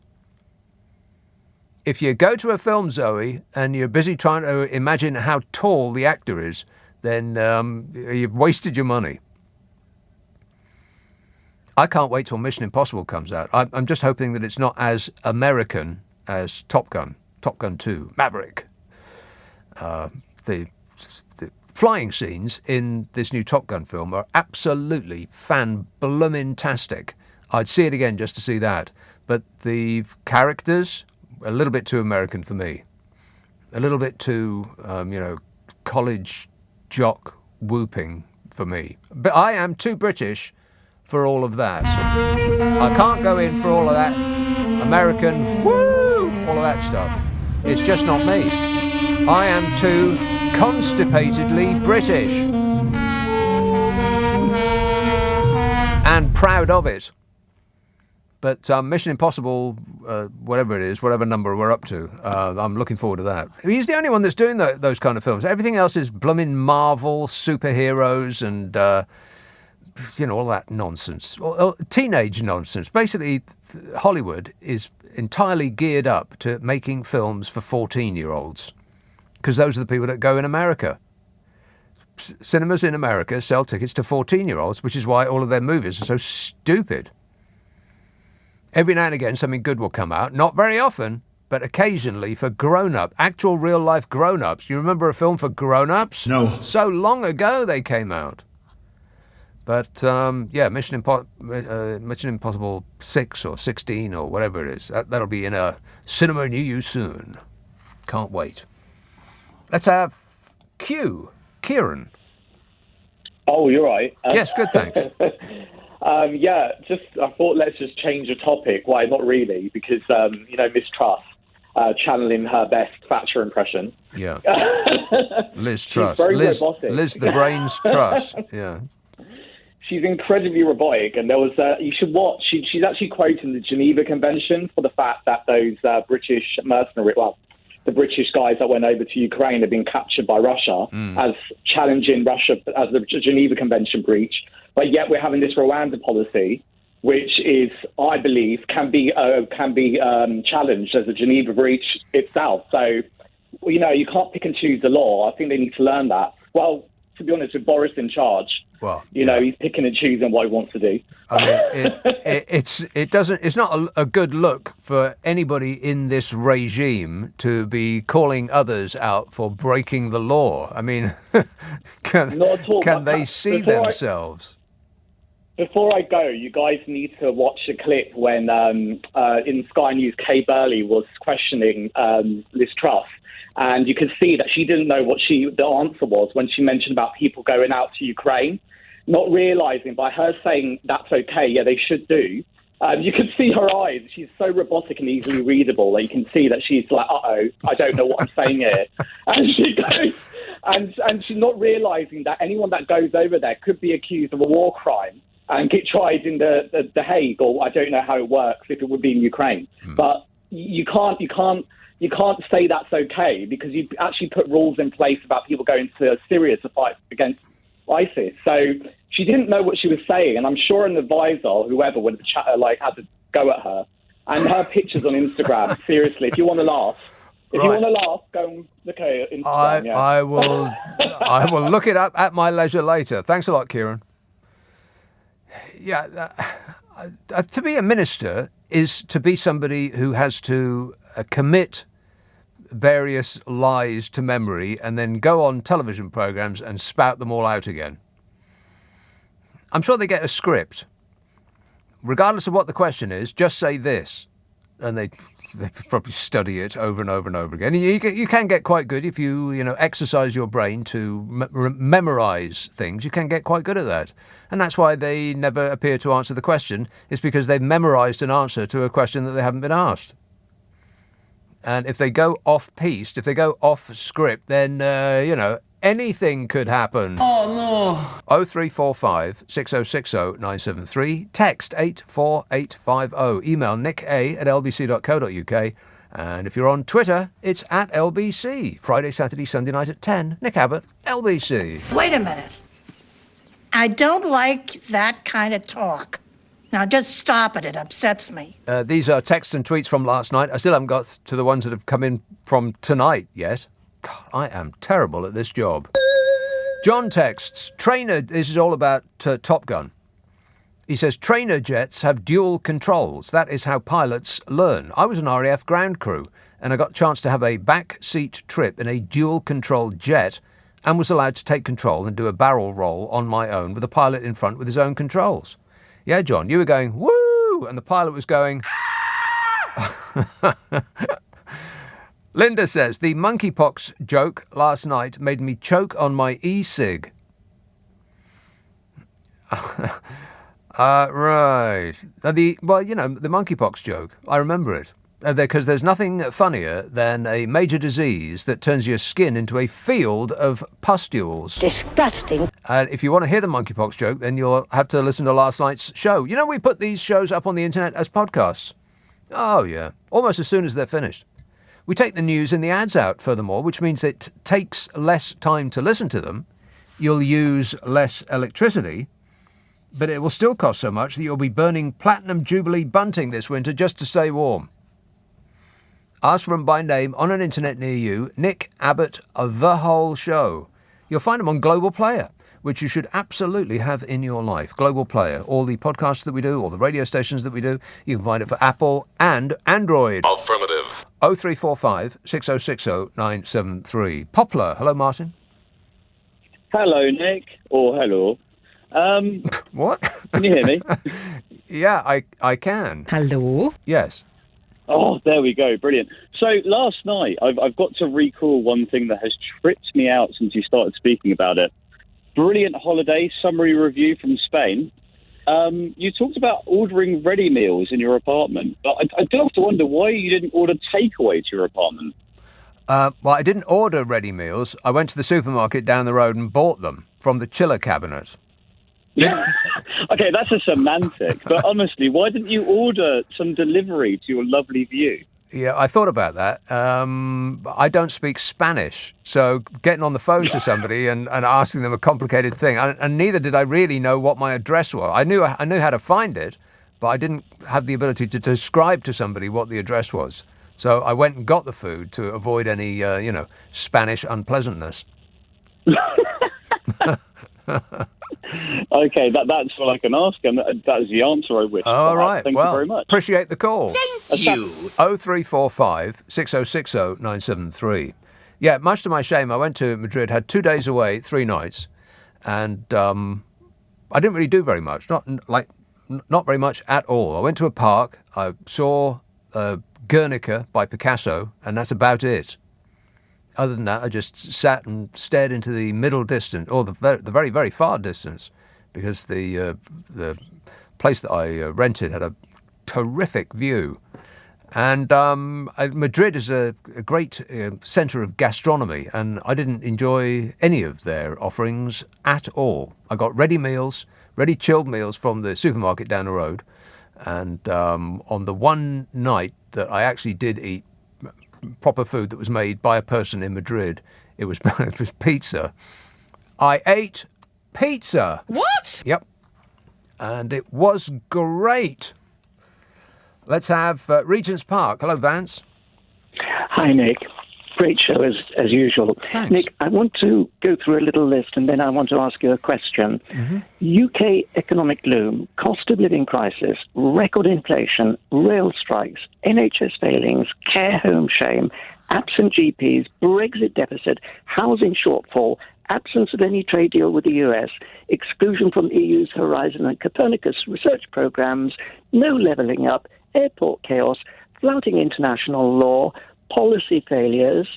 If you go to a film, Zoe, and you're busy trying to imagine how tall the actor is, then you've wasted your money. I can't wait till Mission Impossible comes out. I'm just hoping that it's not as American as Top Gun 2, Maverick. The flying scenes in this new Top Gun film are absolutely fan-bloomin-tastic. I'd see it again just to see that. But the characters, a little bit too American for me. A little bit too, college jock whooping for me. But I am too British for all of that. I can't go in for all of that American, woo, all of that stuff. It's just not me. I am too constipatedly British. And proud of it. But Mission Impossible, whatever it is, whatever number we're up to, I'm looking forward to that. He's the only one that's doing those kind of films. Everything else is blooming Marvel, superheroes, and, all that nonsense. Teenage nonsense. Basically, Hollywood is entirely geared up to making films for 14-year-olds. Because those are the people that go in America. Cinemas in America sell tickets to 14-year-olds, which is why all of their movies are so stupid. Every now and again, something good will come out. Not very often, but occasionally for grown-up, actual real-life grown-ups. You remember a film for grown-ups? No. So long ago they came out. But, Mission Impossible 6 or 16 or whatever it is. That'll be in a cinema near you soon. Can't wait. Let's have Kieran. Oh, you're right. Yes, good, thanks. I thought let's just change the topic. Why, not really, because, mistrust. channeling her best Thatcher impression. Yeah. Liz Truss. very Liz, robotic. Liz the Brains Truss. Yeah. She's incredibly robotic, and there was you should watch. She's actually quoting the Geneva Convention for the fact that those British mercenary, the British guys that went over to Ukraine have been captured by Russia as challenging Russia as the Geneva Convention breach. But yet we're having this Rwanda policy, which is, I believe, can be challenged as a Geneva breach itself. So, you can't pick and choose the law. I think they need to learn that. Well, to be honest, with Boris in charge, he's picking and choosing what he wants to do. I mean, it's not a good look for anybody in this regime to be calling others out for breaking the law. I mean, can they see themselves? Before I go, you guys need to watch a clip when in Sky News, Kay Burley was questioning Liz Truss. And you could see that she didn't know what the answer was when she mentioned about people going out to Ukraine, not realising by her saying that's okay, yeah, they should do. You could see her eyes. She's so robotic and easily readable that you can see that she's like, uh-oh, I don't know what I'm saying here. And she goes, and she's not realising that anyone that goes over there could be accused of a war crime and get tried in the Hague, or I don't know how it works if it would be in Ukraine. But you can't say that's okay, because you actually put rules in place about people going to Syria to fight against ISIS. So she didn't know what she was saying, and I'm sure an advisor, whoever, would have had to go at her. And her pictures on Instagram, seriously, if you want to laugh, go and look at Instagram. I will look it up at my leisure later. Thanks a lot, Kieran. Yeah, to be a minister is to be somebody who has to commit various lies to memory and then go on television programmes and spout them all out again. I'm sure they get a script. Regardless of what the question is, just say this. And they probably study it over and over and over again. You can get quite good if you exercise your brain to memorise things. You can get quite good at that. And that's why they never appear to answer the question. It's because they've memorised an answer to a question that they haven't been asked. And if they go off-piste, if they go off-script, then, anything could happen. Oh, no. 0345 6060 973. Text 84850. Email nick@lbc.co.uk. And if you're on Twitter, it's @LBC. Friday, Saturday, Sunday night at 10. Nick Abbot, LBC. Wait a minute. I don't like that kind of talk. Now, just stop it. It upsets me. These are texts and tweets from last night. I still haven't got to the ones that have come in from tonight yet. God, I am terrible at this job. John texts, this is all about Top Gun. He says, trainer jets have dual controls. That is how pilots learn. I was an RAF ground crew, and I got a chance to have a back-seat trip in a dual-control jet and was allowed to take control and do a barrel roll on my own with a pilot in front with his own controls. Yeah, John, you were going, woo, and the pilot was going... Linda says, the monkeypox joke last night made me choke on my e-cig. Right. The monkeypox joke, I remember it. Because there's nothing funnier than a major disease that turns your skin into a field of pustules. Disgusting. And if you want to hear the monkeypox joke, then you'll have to listen to last night's show. You know, we put these shows up on the internet as podcasts. Oh, yeah. Almost as soon as they're finished. We take the news and the ads out, furthermore, which means it takes less time to listen to them. You'll use less electricity, but it will still cost so much that you'll be burning Platinum Jubilee bunting this winter just to stay warm. Ask for them by name on an internet near you. Nick Abbott, The Whole Show. You'll find them on Global Player, which you should absolutely have in your life. Global Player. All the podcasts that we do, all the radio stations that we do, you can find it for Apple and Android. Affirmative. 0345 6060 973. Poplar. Hello, Martin. Hello, Nick. Or hello. What? Can you hear me? Yeah, I can. Hello? Yes. Oh, there we go. Brilliant. So last night, I've got to recall one thing that has tripped me out since you started speaking about it. Brilliant holiday summary review from Spain. You talked about ordering ready meals in your apartment, but I do have to wonder why you didn't order takeaway to your apartment. Well, I didn't order ready meals. I went to the supermarket down the road and bought them from the chiller cabinet. Okay, that's a semantic, but honestly, why didn't you order some delivery to your lovely view? Yeah, I thought about that. I don't speak Spanish, so getting on the phone to somebody and asking them a complicated thing, and neither did I really know what my address was. I knew how to find it, but I didn't have the ability to describe to somebody what the address was. So I went and got the food to avoid any, Spanish unpleasantness. Okay, that's all I can ask, and that is the answer I wish. All right, Thank you very much. Appreciate the call. Thank you. 0345 6060 973. Yeah, much to my shame, I went to Madrid, had 2 days away, 3 nights, and I didn't really do very much. Not very much at all. I went to a park. I saw Guernica by Picasso, and that's about it. Other than that, I just sat and stared into the middle distance, or the very, very far distance, because the place that I rented had a terrific view. And Madrid is a great centre of gastronomy, and I didn't enjoy any of their offerings at all. I got ready chilled meals from the supermarket down the road, and on the one night that I actually did eat proper food that was made by a person in Madrid, it was pizza. I ate pizza. What? Yep. And it was great. Let's have Regent's Park. Hello, Vance. Hi, Nick. Great show as usual. Thanks. Nick, I want to go through a little list and then I want to ask you a question. UK economic gloom, cost of living crisis, record inflation, rail strikes, NHS failings, care home shame, absent GPs, Brexit deficit, housing shortfall, absence of any trade deal with the US, exclusion from EU's Horizon and Copernicus research programs, no levelling up, airport chaos, flouting international law, policy failures,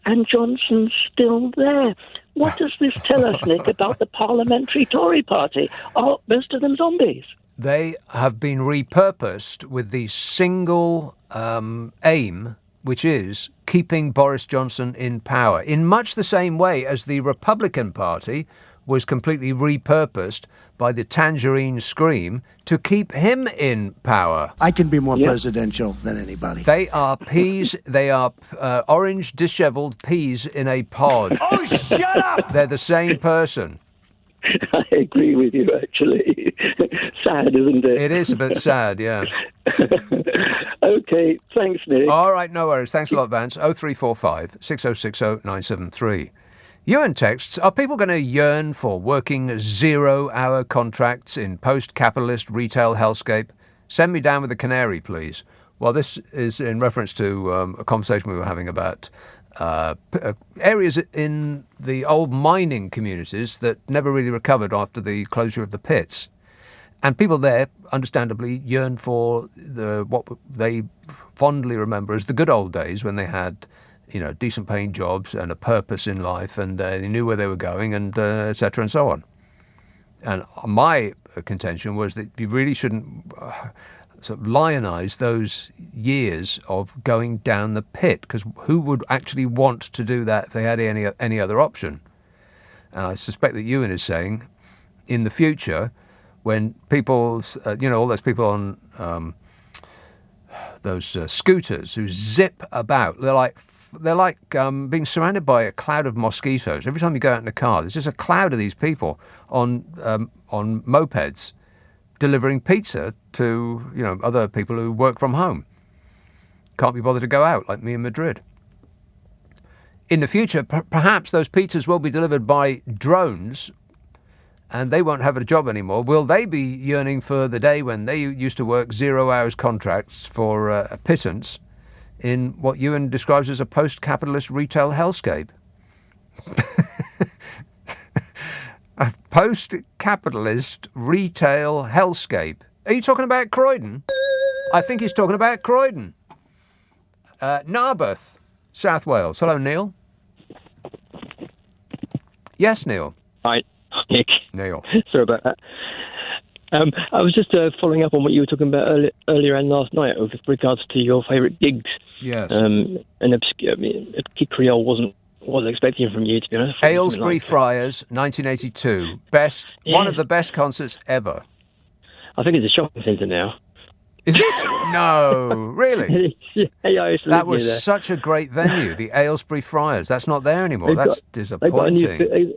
and Johnson's still there. What does this tell us, Nick, about the parliamentary Tory party? Are most of them zombies? They have been repurposed with the single aim, which is keeping Boris Johnson in power, in much the same way as the Republican Party was completely repurposed by the Tangerine Scream to keep him in power. I can be more presidential than anybody. They are peas. They are orange, dishevelled peas in a pod. Oh, shut up! They're the same person. I agree with you, actually. Sad, isn't it? It is a bit sad, yeah. Okay, thanks, Nick. All right, no worries. Thanks a lot, Vance. 0345 6060 973. Ewan texts, are people going to yearn for working 0-hour contracts in post-capitalist retail hellscape? Send me down with a canary, please. Well, this is in reference to a conversation we were having about areas in the old mining communities that never really recovered after the closure of the pits. And people there, understandably, yearn for what they fondly remember as the good old days when they had decent paying jobs and a purpose in life, and they knew where they were going, and et cetera and so on. And my contention was that you really shouldn't sort of lionize those years of going down the pit, because who would actually want to do that if they had any other option? And I suspect that Ewan is saying, in the future, when people, all those people on those scooters who zip about, they're like being surrounded by a cloud of mosquitoes. Every time you go out in the car, there's just a cloud of these people on mopeds delivering pizza to other people who work from home. Can't be bothered to go out like me in Madrid. In the future, perhaps those pizzas will be delivered by drones, and they won't have a job anymore. Will they be yearning for the day when they used to work 0 hours contracts for a pittance in what Ewan describes as a post-capitalist retail hellscape? A post-capitalist retail hellscape. Are you talking about Croydon? I think he's talking about Croydon. Narberth, South Wales. Hello, Neil. Yes, Neil. Hi, Nick. Neil. Sorry about that. I was just following up on what you were talking about earlier and last night with regards to your favourite gigs. Yes. And Kid Creole wasn't what I was expecting from you, to be honest. Aylesbury Friars, 1982. One of the best concerts ever. I think it's a shopping centre now. Is it? No, really? That was such a great venue, the Aylesbury Friars. That's not there anymore. That's disappointing.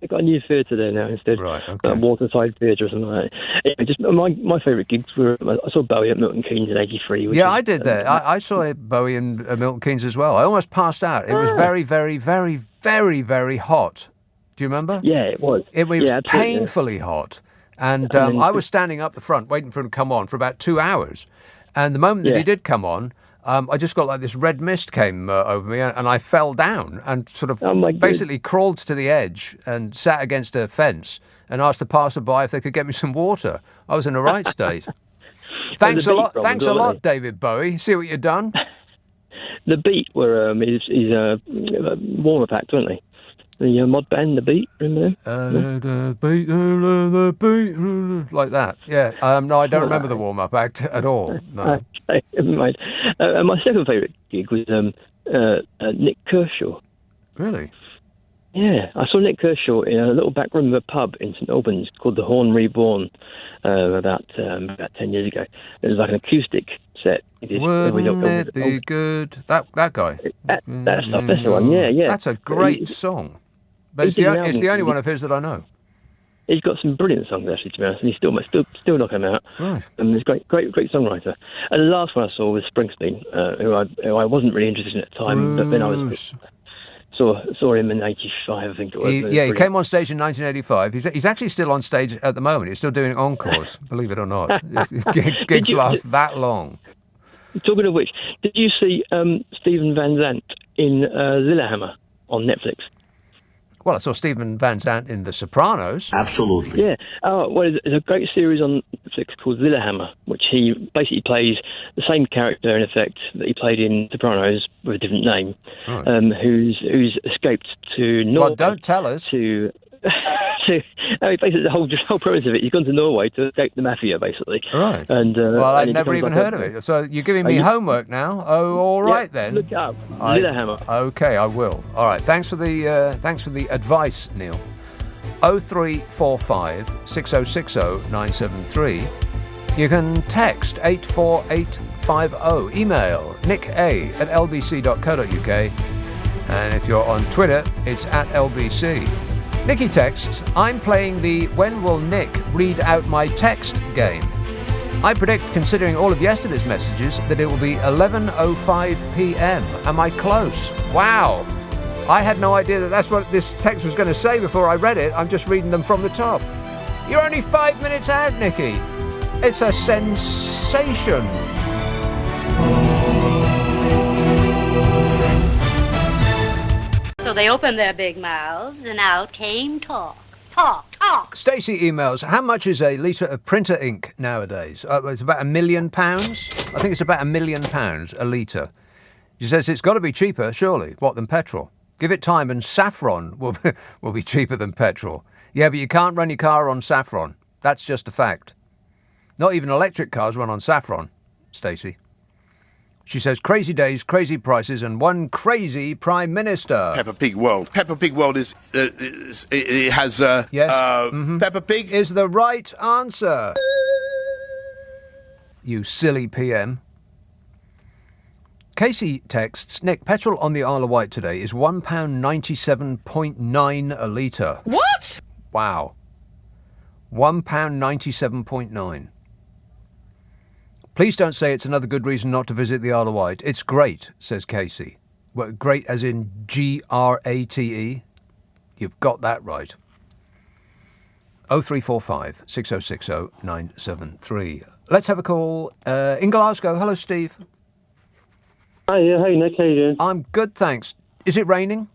They've got a new theatre there now instead. Right, okay. Waterside Theatre or something like that. Anyway, just my favourite gigs were, I saw Bowie at Milton Keynes in '83. Yeah, I did that. I saw Bowie and Milton Keynes as well. I almost passed out. It was very, very, very, very, very hot. Do you remember? Yeah, it was. It was painfully hot. And I was standing up the front waiting for him to come on for about 2 hours. And the moment that he did come on, I just got like this red mist came over me and I fell down and sort of basically crawled to the edge and sat against a fence and asked the passerby if they could get me some water. I was in a right state. Thanks a lot, David Bowie. See what you've done? The Beat were he's Warmer Pact, weren't they? The mod band, The Beat, remember them? The beat, like that. Yeah. No, I don't remember the warm-up act at all. No. Okay, never mind. My second favourite gig was Nick Kershaw. Really? Yeah, I saw Nick Kershaw in a little back room of a pub in St Albans called the Horn Reborn about 10 years ago. It was like an acoustic set. Wouldn't it be good? That guy. That's the one. Yeah. That's a great song. But it's the only one of his that I know. He's got some brilliant songs, actually, to be honest, and he's still knocking them out. Right. And he's a great songwriter. And the last one I saw was Springsteen, who I wasn't really interested in at the time, but then I saw him in '85, I think it was. He came on stage in 1985. He's actually still on stage at the moment. He's still doing encores, believe it or not. Gigs last that long. Talking of which, did you see Stephen Van Zandt in Lillehammer on Netflix? Well, I saw Stephen Van Zandt in The Sopranos. Absolutely. Yeah. Oh, well, there's a great series on Netflix called Lillehammer, which he basically plays the same character, in effect, that he played in Sopranos with a different name, who's escaped to Norway. Well, don't tell us. Basically, the whole premise of it, he's gone to Norway to escape the mafia, basically. Right. And I'd never even heard of it. So you're giving me homework now. Oh, all right then. Look it up. Lillehammer. Okay, I will. All right. Thanks for the advice, Neil. 0345 6060 973. You can text 84850. Email nica@lbc.co.uk. And if you're on Twitter, it's @LBC. Nicky texts, I'm playing the When Will Nick Read Out My Text game. I predict, considering all of yesterday's messages, that it will be 11:05 p.m. Am I close? Wow. I had no idea that that's what this text was going to say before I read it. I'm just reading them from the top. You're only 5 minutes out, Nicky. It's a sensation. So they opened their big mouths, and out came talk. Talk. Stacey emails, how much is a litre of printer ink nowadays? It's about £1 million. I think it's about £1 million a litre. She says it's got to be cheaper, surely, than petrol. Give it time and saffron will be cheaper than petrol. Yeah, but you can't run your car on saffron. That's just a fact. Not even electric cars run on saffron, Stacey. She says, crazy days, crazy prices, and one crazy Prime Minister. Peppa Pig World. Peppa Pig World it has... yes. Peppa Pig is the right answer. You silly PM. Casey texts, Nick, petrol on the Isle of Wight today is £1.97.9 a litre. What? Wow. £1.97.9. Please don't say it's another good reason not to visit the Isle of Wight. It's great, says Casey. Well, great as in Grate. You've got that right. 0345 6060 973. Let's have a call. In Glasgow. Hello, Steve. Hi, Nick. How you doing? I'm good, thanks. Is it raining?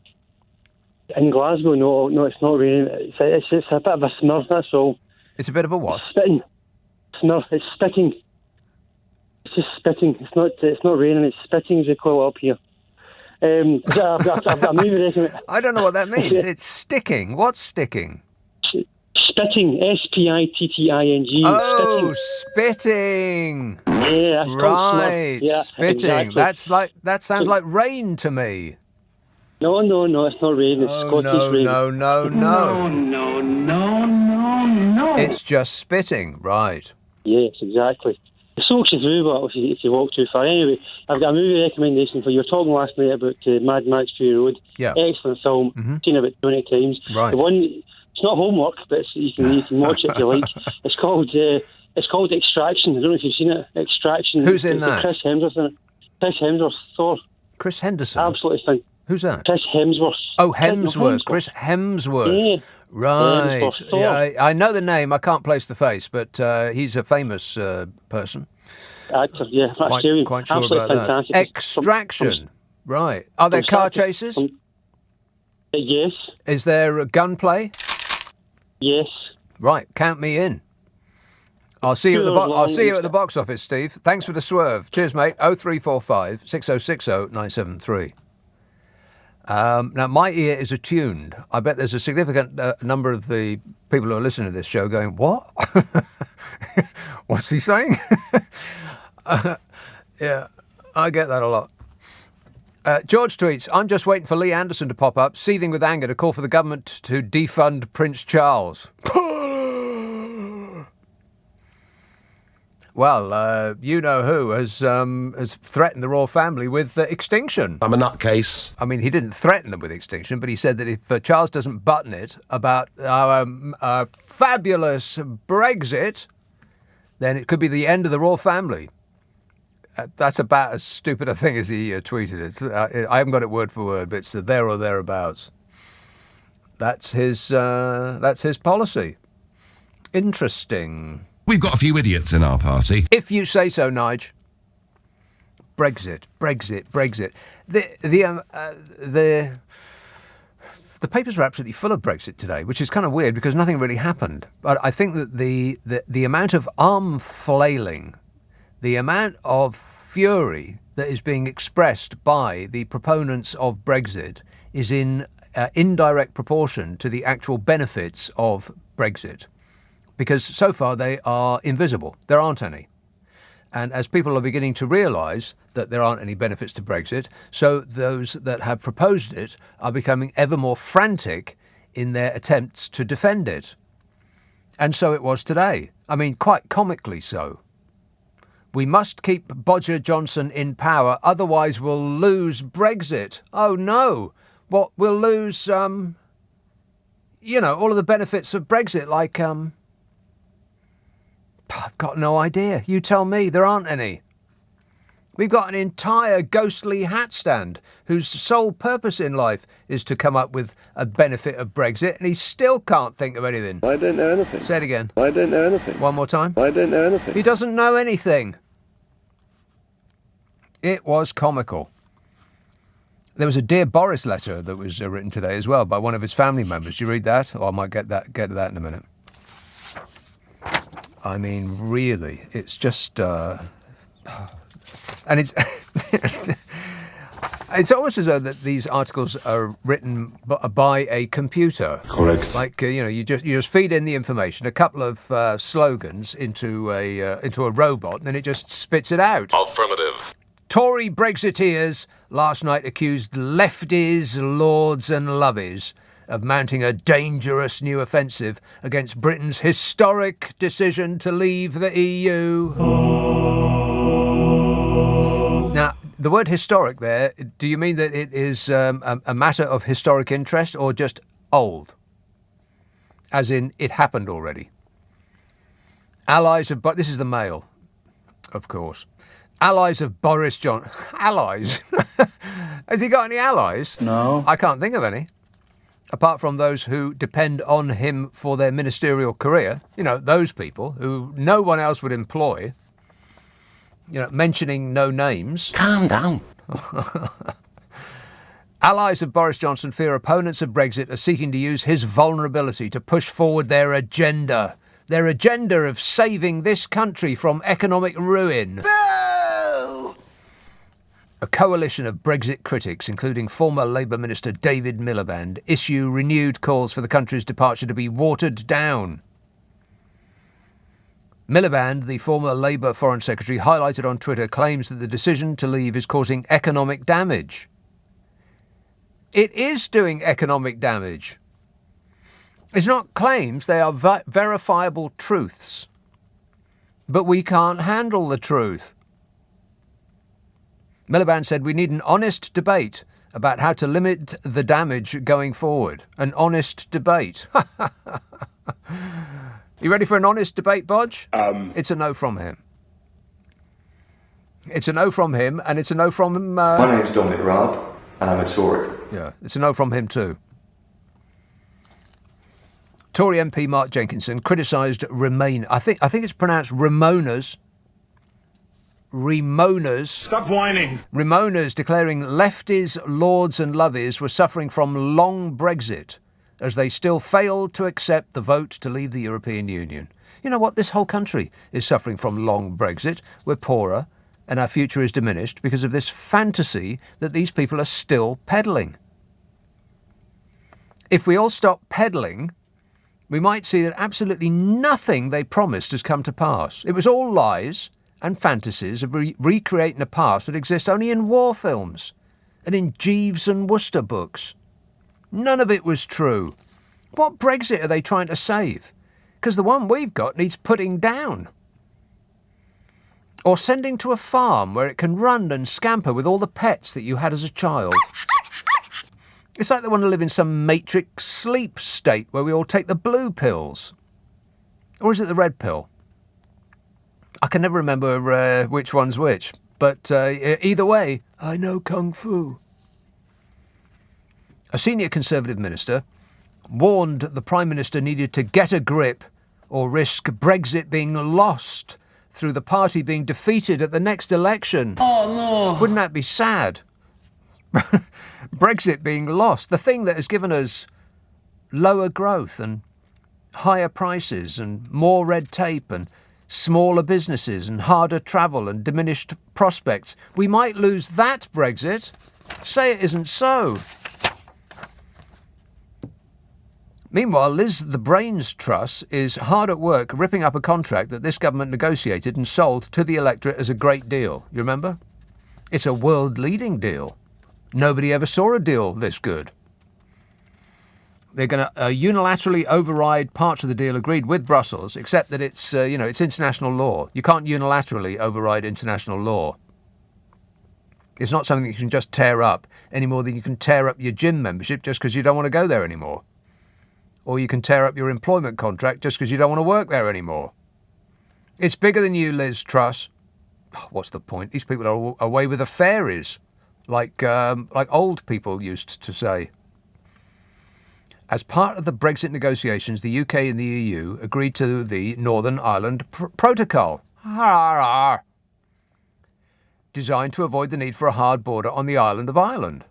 In Glasgow, no, it's not raining. It's a bit of a smurf, that's all. It's a bit of a what? Spitting. Smurf. It's spitting. It's just spitting. It's not raining. It's spitting, as we call it up here. I'm even I don't know what that means. It's sticking. What's sticking? spitting, spitting. Oh, spitting. Yeah, that's called right. slur. Yeah, spitting. exactly. That sounds like rain to me. No, it's not rain. It's Scottish rain. No. It's just spitting, right? Yes, exactly. It soaks you through, but if you walk too far. Anyway, I've got a movie recommendation for you. You were talking last night about Mad Max Fury Road. Yeah. Excellent film. Seen it about 20 times. Right. The one, it's not homework, but you can watch it if you like. It's called Extraction. I don't know if you've seen it. Extraction. Who's in that? Chris Hemsworth in it. Chris Hemsworth, Thor. Chris Henderson. Absolutely fine. Who's that? Chris Hemsworth. Oh, Hemsworth. Chris Hemsworth. Yeah. Right. Hemsworth. Yeah, I know the name. I can't place the face, but he's a famous person. Actor, yeah. Quite sure absolutely about fantastic. that. Extraction. Right. Are there car chases? Yes. Is there gunplay? Yes. Right. Count me in. I'll see you at the box office, Steve. Thanks for the swerve. Cheers, mate. 0345 6060 973. Now, my ear is attuned. I bet there's a significant number of the people who are listening to this show going, what? What's he saying? Yeah, I get that a lot. George tweets, I'm just waiting for Lee Anderson to pop up, seething with anger to call for the government to defund Prince Charles. Well, you know who has threatened the royal family with extinction. I'm a nutcase. I mean, he didn't threaten them with extinction, but he said that if Charles doesn't button it about our fabulous Brexit, then it could be the end of the royal family. That's about as stupid a thing as he tweeted it. I haven't got it word for word, but it's there or thereabouts. That's his policy. Interesting. We've got a few idiots in our party. If you say so, Nige. Brexit. The papers are absolutely full of Brexit today, which is kind of weird because nothing really happened. But I think that the amount of arm flailing, the amount of fury that is being expressed by the proponents of Brexit is in indirect proportion to the actual benefits of Brexit. Because so far they are invisible. There aren't any. And as people are beginning to realise that there aren't any benefits to Brexit, so those that have proposed it are becoming ever more frantic in their attempts to defend it. And so it was today. I mean, quite comically so. We must keep Boris Johnson in power, otherwise we'll lose Brexit. Oh no! Well, we'll lose, all of the benefits of Brexit, like, I've got no idea. You tell me. There aren't any. We've got an entire ghostly hat stand whose sole purpose in life is to come up with a benefit of Brexit, and he still can't think of anything. I don't know anything. Say it again. I don't know anything. One more time. I don't know anything. He doesn't know anything. It was comical. There was a Dear Boris letter that was written today as well by one of his family members. Did you read that? Or I might get to that in a minute. I mean, really, it's just... and it's... It's almost as though that these articles are written by a computer. Correct. Like, you just feed in the information, a couple of slogans into a robot, and then it just spits it out. Affirmative. Tory Brexiteers last night accused lefties, lords and lovies of mounting a dangerous new offensive against Britain's historic decision to leave the EU. Now, the word historic there, do you mean that it is a matter of historic interest or just old? As in, it happened already. Allies of... This is the Mail, of course. Allies of Boris Johnson... Allies? Has he got any allies? No. I can't think of any. Apart from those who depend on him for their ministerial career. Those people who no one else would employ. Mentioning no names. Calm down. Allies of Boris Johnson fear opponents of Brexit are seeking to use his vulnerability to push forward their agenda. Their agenda of saving this country from economic ruin. A coalition of Brexit critics, including former Labour Minister David Miliband, issue renewed calls for the country's departure to be watered down. Miliband, the former Labour Foreign Secretary, highlighted on Twitter claims that the decision to leave is causing economic damage. It is doing economic damage. It's not claims, they are verifiable truths. But we can't handle the truth. Miliband said we need an honest debate about how to limit the damage going forward. An honest debate. You ready for an honest debate, Bodge? It's a no from him. It's a no from him, and it's a no from him... My name's Dominic Raab, and I'm a Tory. Yeah, it's a no from him too. Tory MP Mark Jenkinson criticised Remain. I think it's pronounced Remoaners. Stop whining. Remoaners declaring lefties, lords and lovies were suffering from long Brexit as they still failed to accept the vote to leave the European Union. You know what? This whole country is suffering from long Brexit. We're poorer and our future is diminished because of this fantasy that these people are still peddling. If we all stop peddling, we might see that absolutely nothing they promised has come to pass. It was all lies and fantasies of recreating a past that exists only in war films and in Jeeves and Worcester books. None of it was true. What Brexit are they trying to save? Because the one we've got needs putting down. Or sending to a farm where it can run and scamper with all the pets that you had as a child. It's like they want to live in some matrix sleep state where we all take the blue pills. Or is it the red pill? I can never remember which one's which. But either way, I know Kung Fu. A senior Conservative minister warned the Prime Minister needed to get a grip or risk Brexit being lost through the party being defeated at the next election. Oh, no. Wouldn't that be sad? Brexit being lost, the thing that has given us lower growth and higher prices and more red tape and smaller businesses and harder travel and diminished prospects. We might lose that Brexit. Say it isn't so. Meanwhile, Liz the Brains Truss is hard at work ripping up a contract that this government negotiated and sold to the electorate as a great deal. You remember? It's a world-leading deal. Nobody ever saw a deal this good. They're going to unilaterally override parts of the deal agreed with Brussels, except that it's international law. You can't unilaterally override international law. It's not something that you can just tear up any more than you can tear up your gym membership just because you don't want to go there anymore. Or you can tear up your employment contract just because you don't want to work there anymore. It's bigger than you, Liz Truss. What's the point? These people are away with the fairies, like old people used to say. As part of the Brexit negotiations, the UK and the EU agreed to the Northern Ireland Protocol, designed to avoid the need for a hard border on the island of Ireland.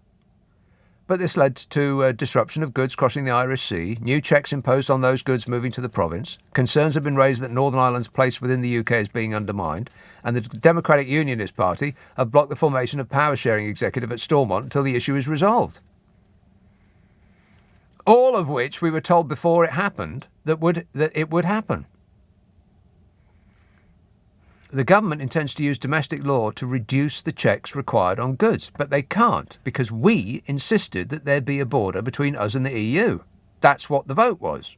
But this led to disruption of goods crossing the Irish Sea, new checks imposed on those goods moving to the province. Concerns have been raised that Northern Ireland's place within the UK is being undermined, and the Democratic Unionist Party have blocked the formation of power-sharing executive at Stormont until the issue is resolved. All of which we were told before it happened that it would happen. The government intends to use domestic law to reduce the checks required on goods, but they can't because we insisted that there be a border between us and the EU. That's what the vote was.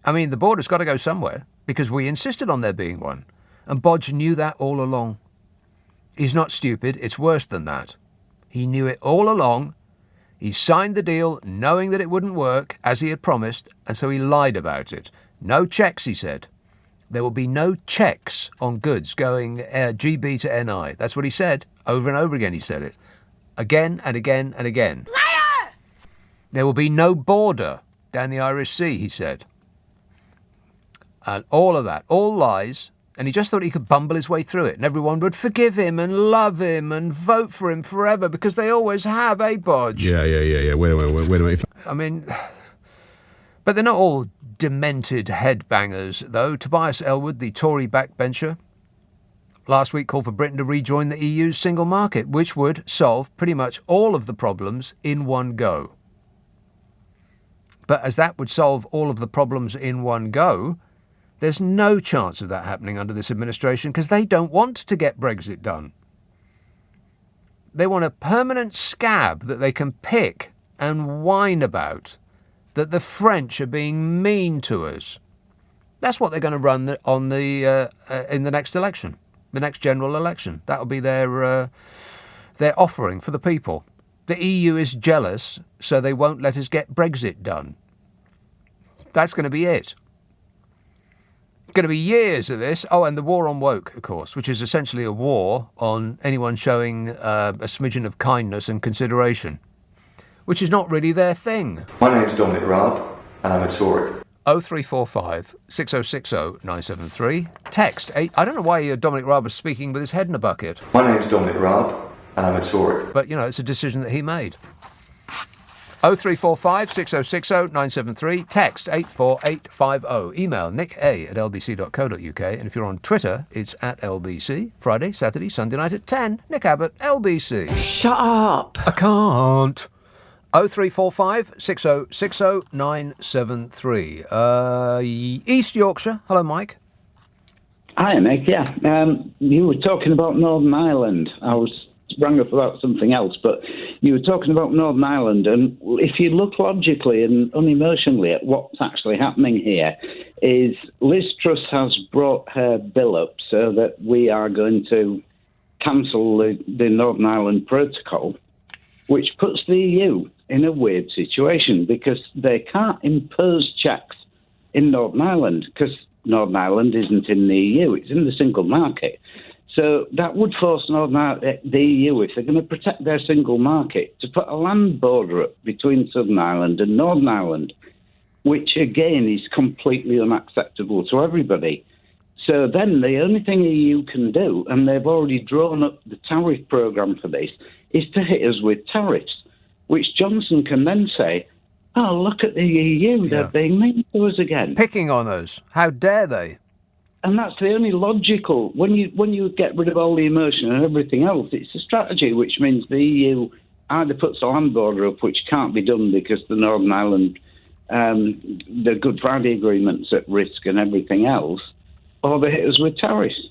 I mean, the border's got to go somewhere because we insisted on there being one. And Bodge knew that all along. He's not stupid. It's worse than that. He knew it all along. He signed the deal knowing that it wouldn't work, as he had promised, and so he lied about it. No checks, he said. There will be no checks on goods going GB to NI. That's what he said. Over and over again he said it. Again and again and again. Liar! There will be no border down the Irish Sea, he said. And all of that, all lies. And he just thought he could bumble his way through it and everyone would forgive him and love him and vote for him forever because they always have, eh, Bodge? Yeah. Wait a minute. I mean, but they're not all demented headbangers, though. Tobias Ellwood, the Tory backbencher, last week called for Britain to rejoin the EU's single market, which would solve pretty much all of the problems in one go. But as that would solve all of the problems in one go, There's no chance of that happening under this administration because they don't want to get Brexit done. They want a permanent scab that they can pick and whine about, that the French are being mean to us. That's what they're going to run in the next election, the next general election. That'll be their offering for the people. The EU is jealous, so they won't let us get Brexit done. That's going to be it. Going to be years of this. Oh, and the war on woke, of course, which is essentially a war on anyone showing a smidgen of kindness and consideration, which is not really their thing. My name's Dominic Raab, and I'm a Tory. 0345 6060 973. Text 8. I don't know why Dominic Raab is speaking with his head in a bucket. My name's Dominic Raab, and I'm a Tory. But, it's a decision that he made. 0345 6060 973. Text 84850. Email nick@lbc.co.uk. And if you're on Twitter, it's @LBC. Friday, Saturday, Sunday night at 10. Nick Abbot, LBC. Shut up. I can't. 0345 6060 973. East Yorkshire. Hello, Mike. Hi, Nick. Yeah. You were talking about Northern Ireland. I was rang up about something else, but you were talking about Northern Ireland, and if you look logically and unemotionally at what's actually happening here, is Liz Truss has brought her bill up so that we are going to cancel the Northern Ireland Protocol, which puts the EU in a weird situation because they can't impose checks in Northern Ireland because Northern Ireland isn't in the EU, it's in the single market. So that would force the EU, if they're going to protect their single market, to put a land border up between Southern Ireland and Northern Ireland, which, again, is completely unacceptable to everybody. So then the only thing the EU can do, and they've already drawn up the tariff programme for this, is to hit us with tariffs, which Johnson can then say, oh, look at the EU, they're being mean to us again. Picking on us. How dare they? And that's the only logical, when you get rid of all the emotion and everything else, it's a strategy, which means the EU either puts a land border up, which can't be done because the Northern Ireland, the Good Friday Agreement's at risk and everything else, or they hit us with tariffs.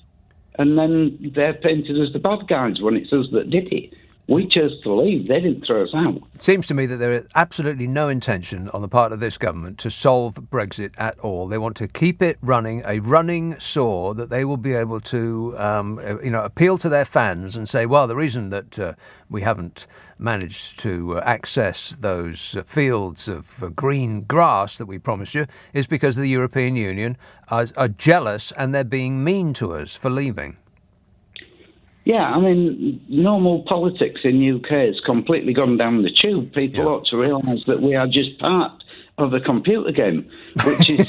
And then they're painted as the bad guys when it's us that did it. We chose to leave. They didn't throw us out. It seems to me that there is absolutely no intention on the part of this government to solve Brexit at all. They want to keep it running, a running sore that they will be able to, appeal to their fans and say, well, the reason that we haven't managed to access those fields of green grass that we promised you is because the European Union are jealous and they're being mean to us for leaving. Yeah, I mean, normal politics in UK has completely gone down the tube. People ought to realise that we are just part of a computer game, which is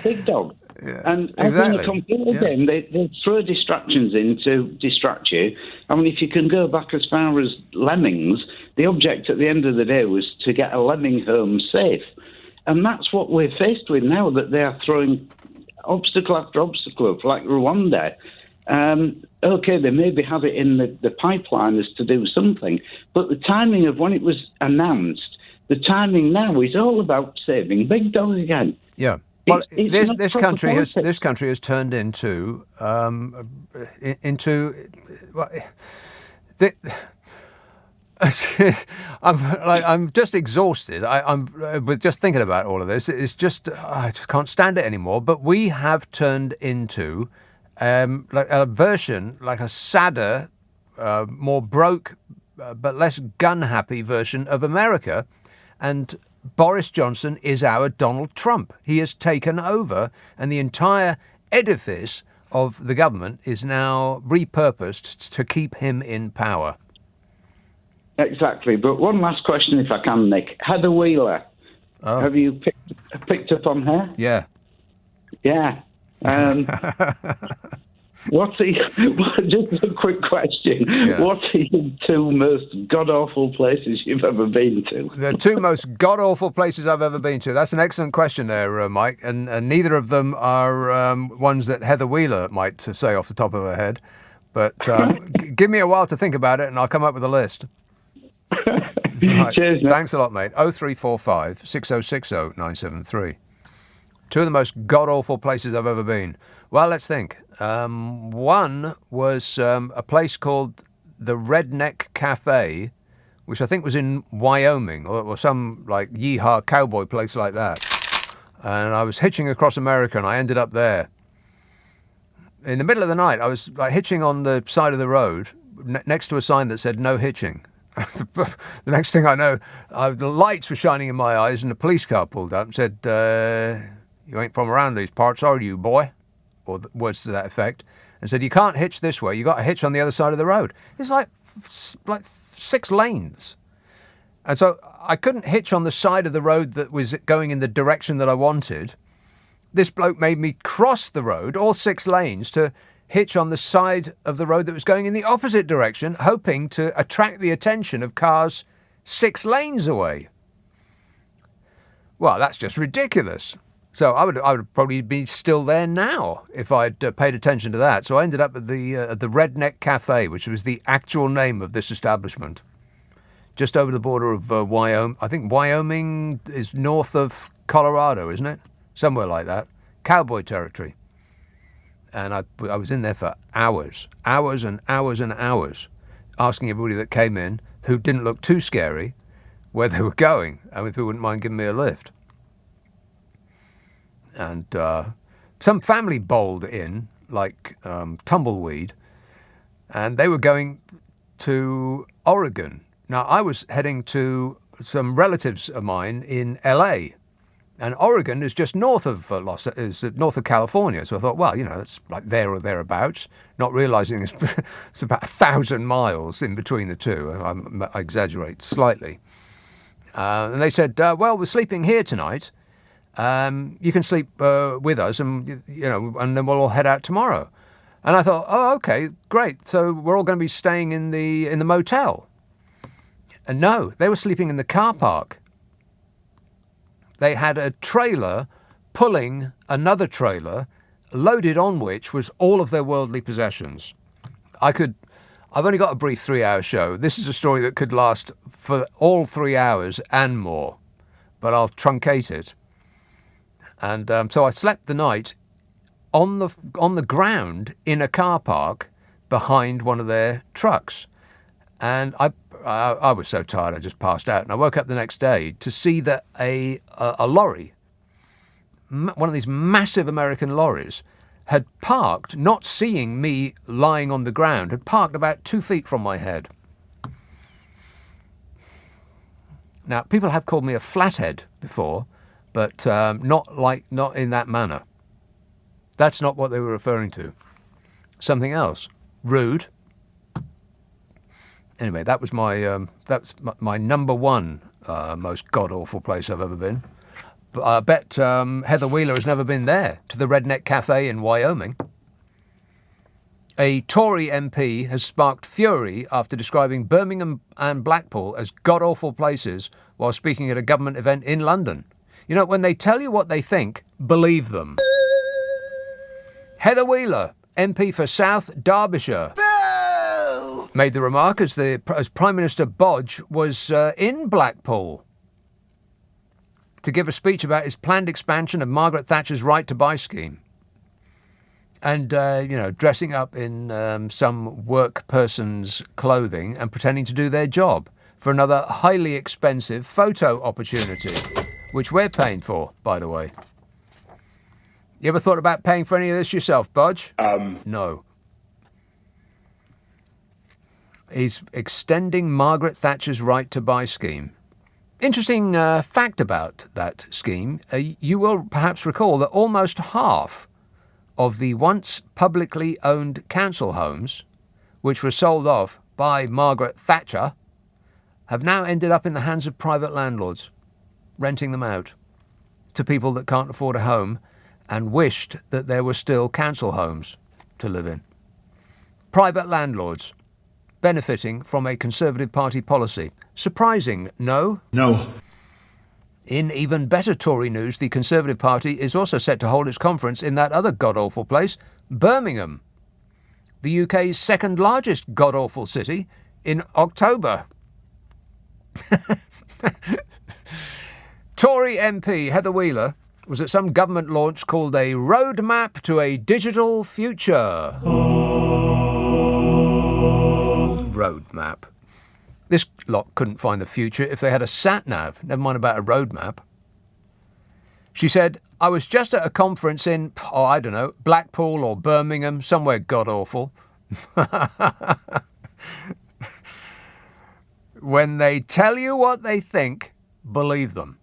big dog. Yeah, and in a computer game, they throw distractions in to distract you. I mean, if you can go back as far as lemmings, the object at the end of the day was to get a lemming home safe. And that's what we're faced with now, that they are throwing obstacle after obstacle, like Rwanda. Okay, they maybe have it in the pipeline as to do something, but the timing of when it was announced, the timing now is all about saving big dog again. Yeah. Well, this country has turned into I'm just exhausted. I'm with just thinking about all of this. It's just I just can't stand it anymore. But we have turned into like a version, like a sadder, more broke, but less gun-happy version of America. And Boris Johnson is our Donald Trump. He has taken over, and the entire edifice of the government is now repurposed to keep him in power. Exactly. But one last question, if I can, Nick. Heather Wheeler. Oh. Have you picked up on her? Yeah. Yeah. Just a quick question. Yeah. What are the two most god-awful places you've ever been to? The two most god-awful places I've ever been to. That's an excellent question there, Mike. And neither of them are ones that Heather Wheeler might say off the top of her head. But give me a while to think about it and I'll come up with a list. Right. Cheers, mate. Thanks a lot, mate. 0345 6060 973. Two of the most god-awful places I've ever been. Well, let's think. One was a place called the Redneck Cafe, which I think was in Wyoming, or some like yeehaw cowboy place like that. And I was hitching across America, and I ended up there. In the middle of the night, I was like hitching on the side of the road next to a sign that said no hitching. The next thing I know, the lights were shining in my eyes, and a police car pulled up and said, "You ain't from around these parts, are you, boy?" Or words to that effect. And said, "You can't hitch this way. You got to hitch on the other side of the road." It's like 6 lanes. And so I couldn't hitch on the side of the road that was going in the direction that I wanted. This bloke made me cross the road, all 6 lanes, to hitch on the side of the road that was going in the opposite direction, hoping to attract the attention of cars 6 lanes away. Well, that's just ridiculous. So I would probably be still there now if I'd paid attention to that. So I ended up at the Redneck Cafe, which was the actual name of this establishment, just over the border of Wyoming. I think Wyoming is north of Colorado, isn't it? Somewhere like that. Cowboy territory. And I was in there for hours and hours and hours, asking everybody that came in, who didn't look too scary, where they were going, and if they wouldn't mind giving me a lift. And some family bowled in, like Tumbleweed, and they were going to Oregon. Now, I was heading to some relatives of mine in LA, and Oregon is just north of north of California. So I thought, well, it's like there or thereabouts, not realizing it's about 1,000 miles in between the two. I exaggerate slightly. And they said, well, we're sleeping here tonight. You can sleep with us, and and then we'll all head out tomorrow. And I thought, oh, okay, great. So we're all going to be staying in the motel. And no, they were sleeping in the car park. They had a trailer pulling another trailer, loaded on which was all of their worldly possessions. I've only got a brief 3-hour show. This is a story that could last for all 3 hours and more, but I'll truncate it. And so I slept the night on the ground in a car park behind one of their trucks. And I was so tired I just passed out. And I woke up the next day to see that a lorry, one of these massive American lorries, had parked, not seeing me lying on the ground, had parked about 2 feet from my head. Now, people have called me a flathead before, but not in that manner. That's not what they were referring to. Something else. Rude. Anyway, that was my number one most god-awful place I've ever been. But I bet Heather Wheeler has never been there, to the Redneck Cafe in Wyoming. A Tory MP has sparked fury after describing Birmingham and Blackpool as god-awful places while speaking at a government event in London. When they tell you what they think, believe them. Heather Wheeler, MP for South Derbyshire, made the remark as Prime Minister Bodge was in Blackpool to give a speech about his planned expansion of Margaret Thatcher's right to buy scheme. And, dressing up in some work person's clothing and pretending to do their job for another highly expensive photo opportunity, which we're paying for, by the way. You ever thought about paying for any of this yourself, Bodge? No. He's extending Margaret Thatcher's right to buy scheme. Interesting fact about that scheme. You will perhaps recall that almost half of the once publicly owned council homes, which were sold off by Margaret Thatcher, have now ended up in the hands of private landlords, renting them out to people that can't afford a home and wished that there were still council homes to live in. Private landlords benefiting from a Conservative Party policy. Surprising, no? No. In even better Tory news, the Conservative Party is also set to hold its conference in that other god-awful place, Birmingham, the UK's second largest god-awful city, in October. Tory MP Heather Wheeler was at some government launch called a Roadmap to a Digital Future. Roadmap. This lot couldn't find the future if they had a sat-nav, never mind about a roadmap. She said, I was just at a conference in, I don't know, Blackpool or Birmingham, somewhere god-awful. When they tell you what they think, believe them.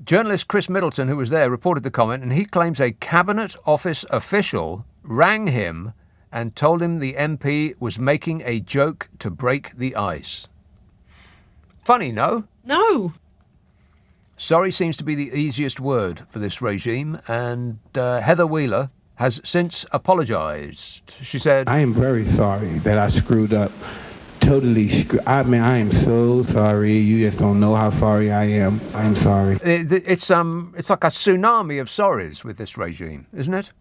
Journalist Chris Middleton, who was there, reported the comment, and he claims a Cabinet Office official rang him and told him the MP was making a joke to break the ice. Funny, no? No. Sorry seems to be the easiest word for this regime, and Heather Wheeler has since apologised. She said, I am very sorry that I screwed up. I am so sorry. You just don't know how sorry I am. I'm sorry. It's like a tsunami of sorries with this regime, isn't it?